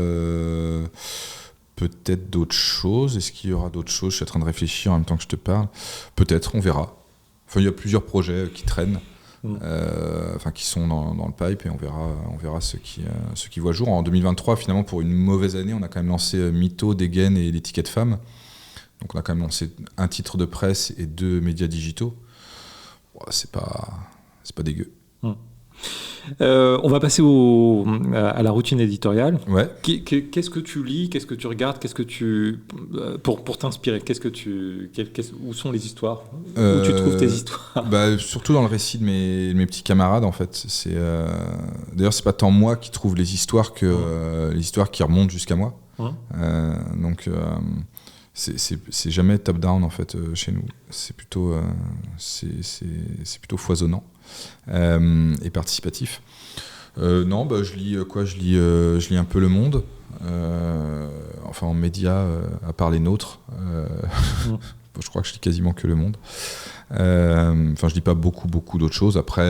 peut-être d'autres choses. Est-ce qu'il y aura d'autres choses ? Je suis en train de réfléchir en même temps que je te parle. Peut-être, on verra. Enfin, il y a plusieurs projets qui traînent. Qui sont dans le pipe, et on verra ceux qui voient jour. En 2023, finalement, pour une mauvaise année, on a quand même lancé Mytho, Degen et l'étiquette femme. Donc on a quand même lancé un titre de presse et 2 médias digitaux. C'est pas dégueu. On va passer à la routine éditoriale. Ouais. Qu'est-ce que tu lis? Qu'est-ce que tu regardes? Qu'est-ce que tu pour t'inspirer? Où sont les histoires? Où tu trouves tes histoires? Surtout dans le récit de mes petits camarades en fait. D'ailleurs c'est pas tant moi qui trouve les histoires que les histoires qui remontent jusqu'à moi. Donc c'est jamais top down en fait chez nous. C'est plutôt foisonnant. Et participatif. Je lis quoi? Je lis un peu Le Monde, en médias à part les nôtres. Je crois que je lis quasiment que Le Monde. Je lis pas beaucoup d'autres choses. Après,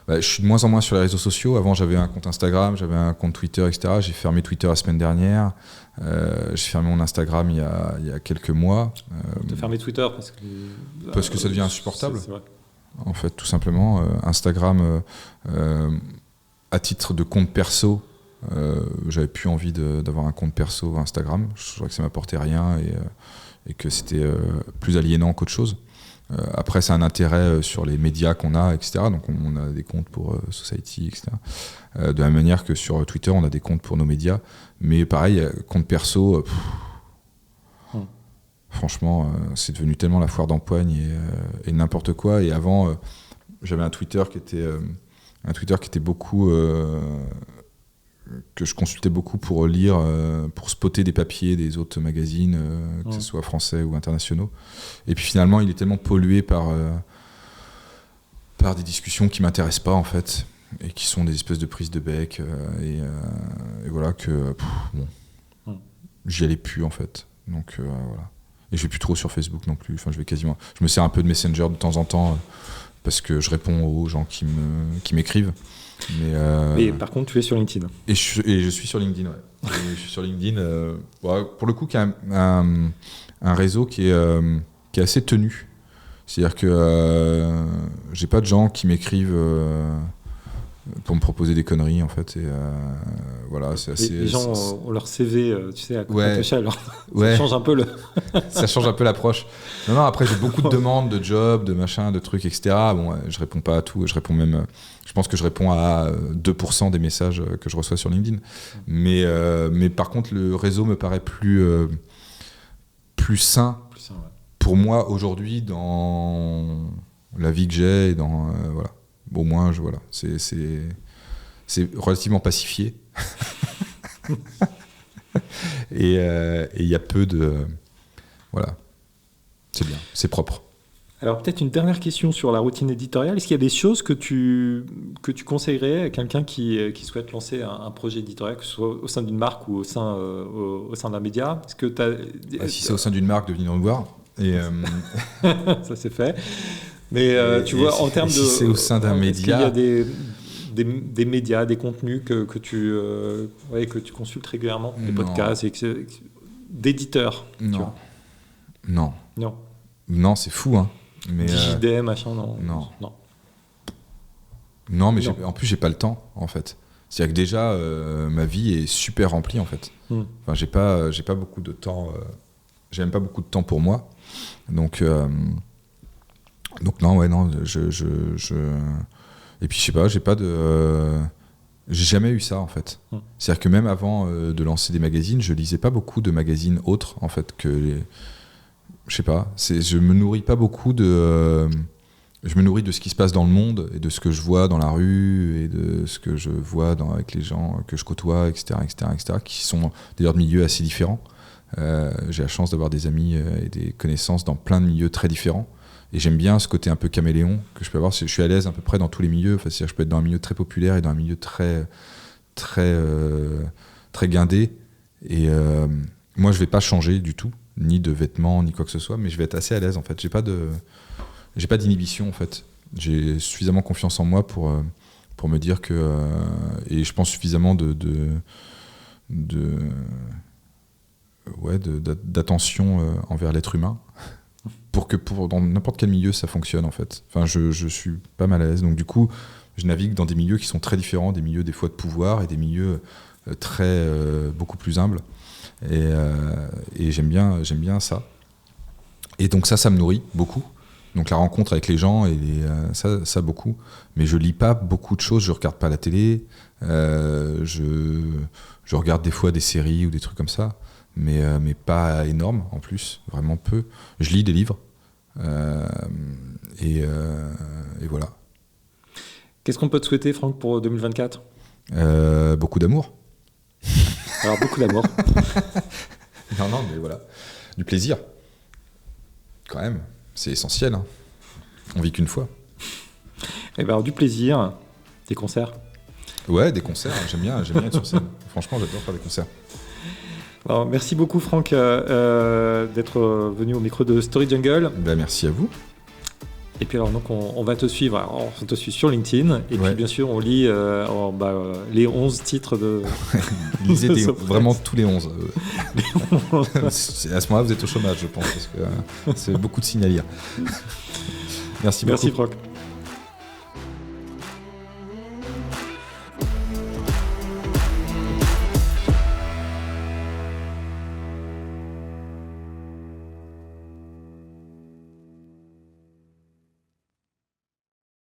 je suis de moins en moins sur les réseaux sociaux. Avant, j'avais un compte Instagram, j'avais un compte Twitter, etc. J'ai fermé Twitter la semaine dernière. J'ai fermé mon Instagram il y a quelques mois. Tu as fermé Twitter parce que ça devient insupportable. C'est vrai. En fait, tout simplement, Instagram, à titre de compte perso, j'avais plus envie d'avoir un compte perso Instagram. Je trouvais que ça m'apportait rien et que c'était plus aliénant qu'autre chose. Après, c'est un intérêt sur les médias qu'on a, etc. Donc, on a des comptes pour Society, etc. De la même manière que sur Twitter, on a des comptes pour nos médias. Mais pareil, compte perso... Franchement, c'est devenu tellement la foire d'empoigne et n'importe quoi. Et avant, j'avais un Twitter qui était beaucoup que je consultais beaucoup pour lire, pour spotter des papiers des autres magazines, que ce soit français ou internationaux. Et puis finalement, il est tellement pollué par des discussions qui m'intéressent pas en fait, et qui sont des espèces de prises de bec. Et voilà que j'y allais plus en fait. Donc voilà. Et je vais plus trop sur Facebook non plus. Enfin, je me sers un peu de Messenger de temps en temps parce que je réponds aux gens qui m'écrivent. Mais par contre, tu es sur LinkedIn. Et je suis sur LinkedIn, ouais. Et je suis sur LinkedIn, pour le coup, qui a un réseau qui est assez tenu. C'est-à-dire que j'ai pas de gens qui m'écrivent pour me proposer des conneries en fait, et voilà, c'est assez. Les gens ont leur CV, tu sais, à ouais, alors ça change un peu ça change un peu l'approche. Non, après j'ai beaucoup de demandes de jobs, de machins, de trucs, etc. Bon, je réponds pas à tout, je réponds même. Je pense que je réponds à 2% des messages que je reçois sur LinkedIn. Mais par contre, le réseau me paraît plus sain. Ouais. Pour moi aujourd'hui dans la vie que j'ai et dans voilà. Au moins, voilà, c'est relativement pacifié. Et il y a peu de... Voilà, c'est bien, c'est propre. Alors peut-être une dernière question sur la routine éditoriale. Est-ce qu'il y a des choses que tu conseillerais à quelqu'un qui souhaite lancer un projet éditorial, que ce soit au sein d'une marque ou au sein d'un média? Est-ce que si c'est au sein d'une marque, de venir nous voir. Et ça c'est fait. Mais tu vois, en termes de... Si c'est au sein d'un média... Est-ce qu'il y a des médias, des contenus que tu consultes régulièrement, des podcasts, d'éditeurs? Non. Non. Non, c'est fou, hein. Mais DigiDem, machin, non. Non, mais en plus, j'ai pas le temps, en fait. C'est-à-dire que déjà, ma vie est super remplie, en fait. Enfin, j'ai pas beaucoup de temps... j'ai même pas beaucoup de temps pour moi. Donc non, et puis je sais pas, j'ai jamais eu ça en fait. C'est-à-dire que même avant de lancer des magazines, je lisais pas beaucoup de magazines autres en fait je sais pas, je me nourris pas beaucoup je me nourris de ce qui se passe dans le monde et de ce que je vois dans la rue et de ce que je vois avec les gens que je côtoie, etc., qui sont d'ailleurs de milieux assez différents. J'ai la chance d'avoir des amis et des connaissances dans plein de milieux très différents. Et j'aime bien ce côté un peu caméléon que je peux avoir. Je suis à l'aise à peu près dans tous les milieux. Enfin, c'est-à-dire, je peux être dans un milieu très populaire et dans un milieu très guindé. Et moi, je vais pas changer du tout, ni de vêtements, ni quoi que ce soit, mais je vais être assez à l'aise en fait. J'ai pas d'inhibition en fait. J'ai suffisamment confiance en moi pour me dire que et je pense suffisamment d'attention envers l'être humain. Pour que dans n'importe quel milieu ça fonctionne en fait. Enfin, je suis pas mal à l'aise. Donc du coup, je navigue dans des milieux qui sont très différents, des milieux des fois de pouvoir et des milieux beaucoup plus humbles. Et j'aime bien ça. Et donc ça me nourrit beaucoup. Donc la rencontre avec les gens, et ça beaucoup. Mais je lis pas beaucoup de choses, je regarde pas la télé, je regarde des fois des séries ou des trucs comme ça, mais pas énorme en plus, vraiment peu. Je lis des livres, et voilà. Qu'est-ce qu'on peut te souhaiter, Franck, pour 2024 ? Beaucoup d'amour. Alors, beaucoup d'amour. Non, mais voilà. Du plaisir. Quand même, c'est essentiel. Hein. On vit qu'une fois. Et ben, du plaisir, des concerts. Ouais, des concerts. J'aime bien être sur scène. Franchement, j'adore faire des concerts. Alors, merci beaucoup, Franck, d'être venu au micro de Story Jungle. Ben, merci à vous. Et puis alors donc on va te suivre, alors, on te suit sur LinkedIn et puis bien sûr on lit les 11 titres de... Lisez vraiment tous les 11. À ce moment-là vous êtes au chômage je pense parce que c'est beaucoup de signes à lire. Merci beaucoup. Merci Franck.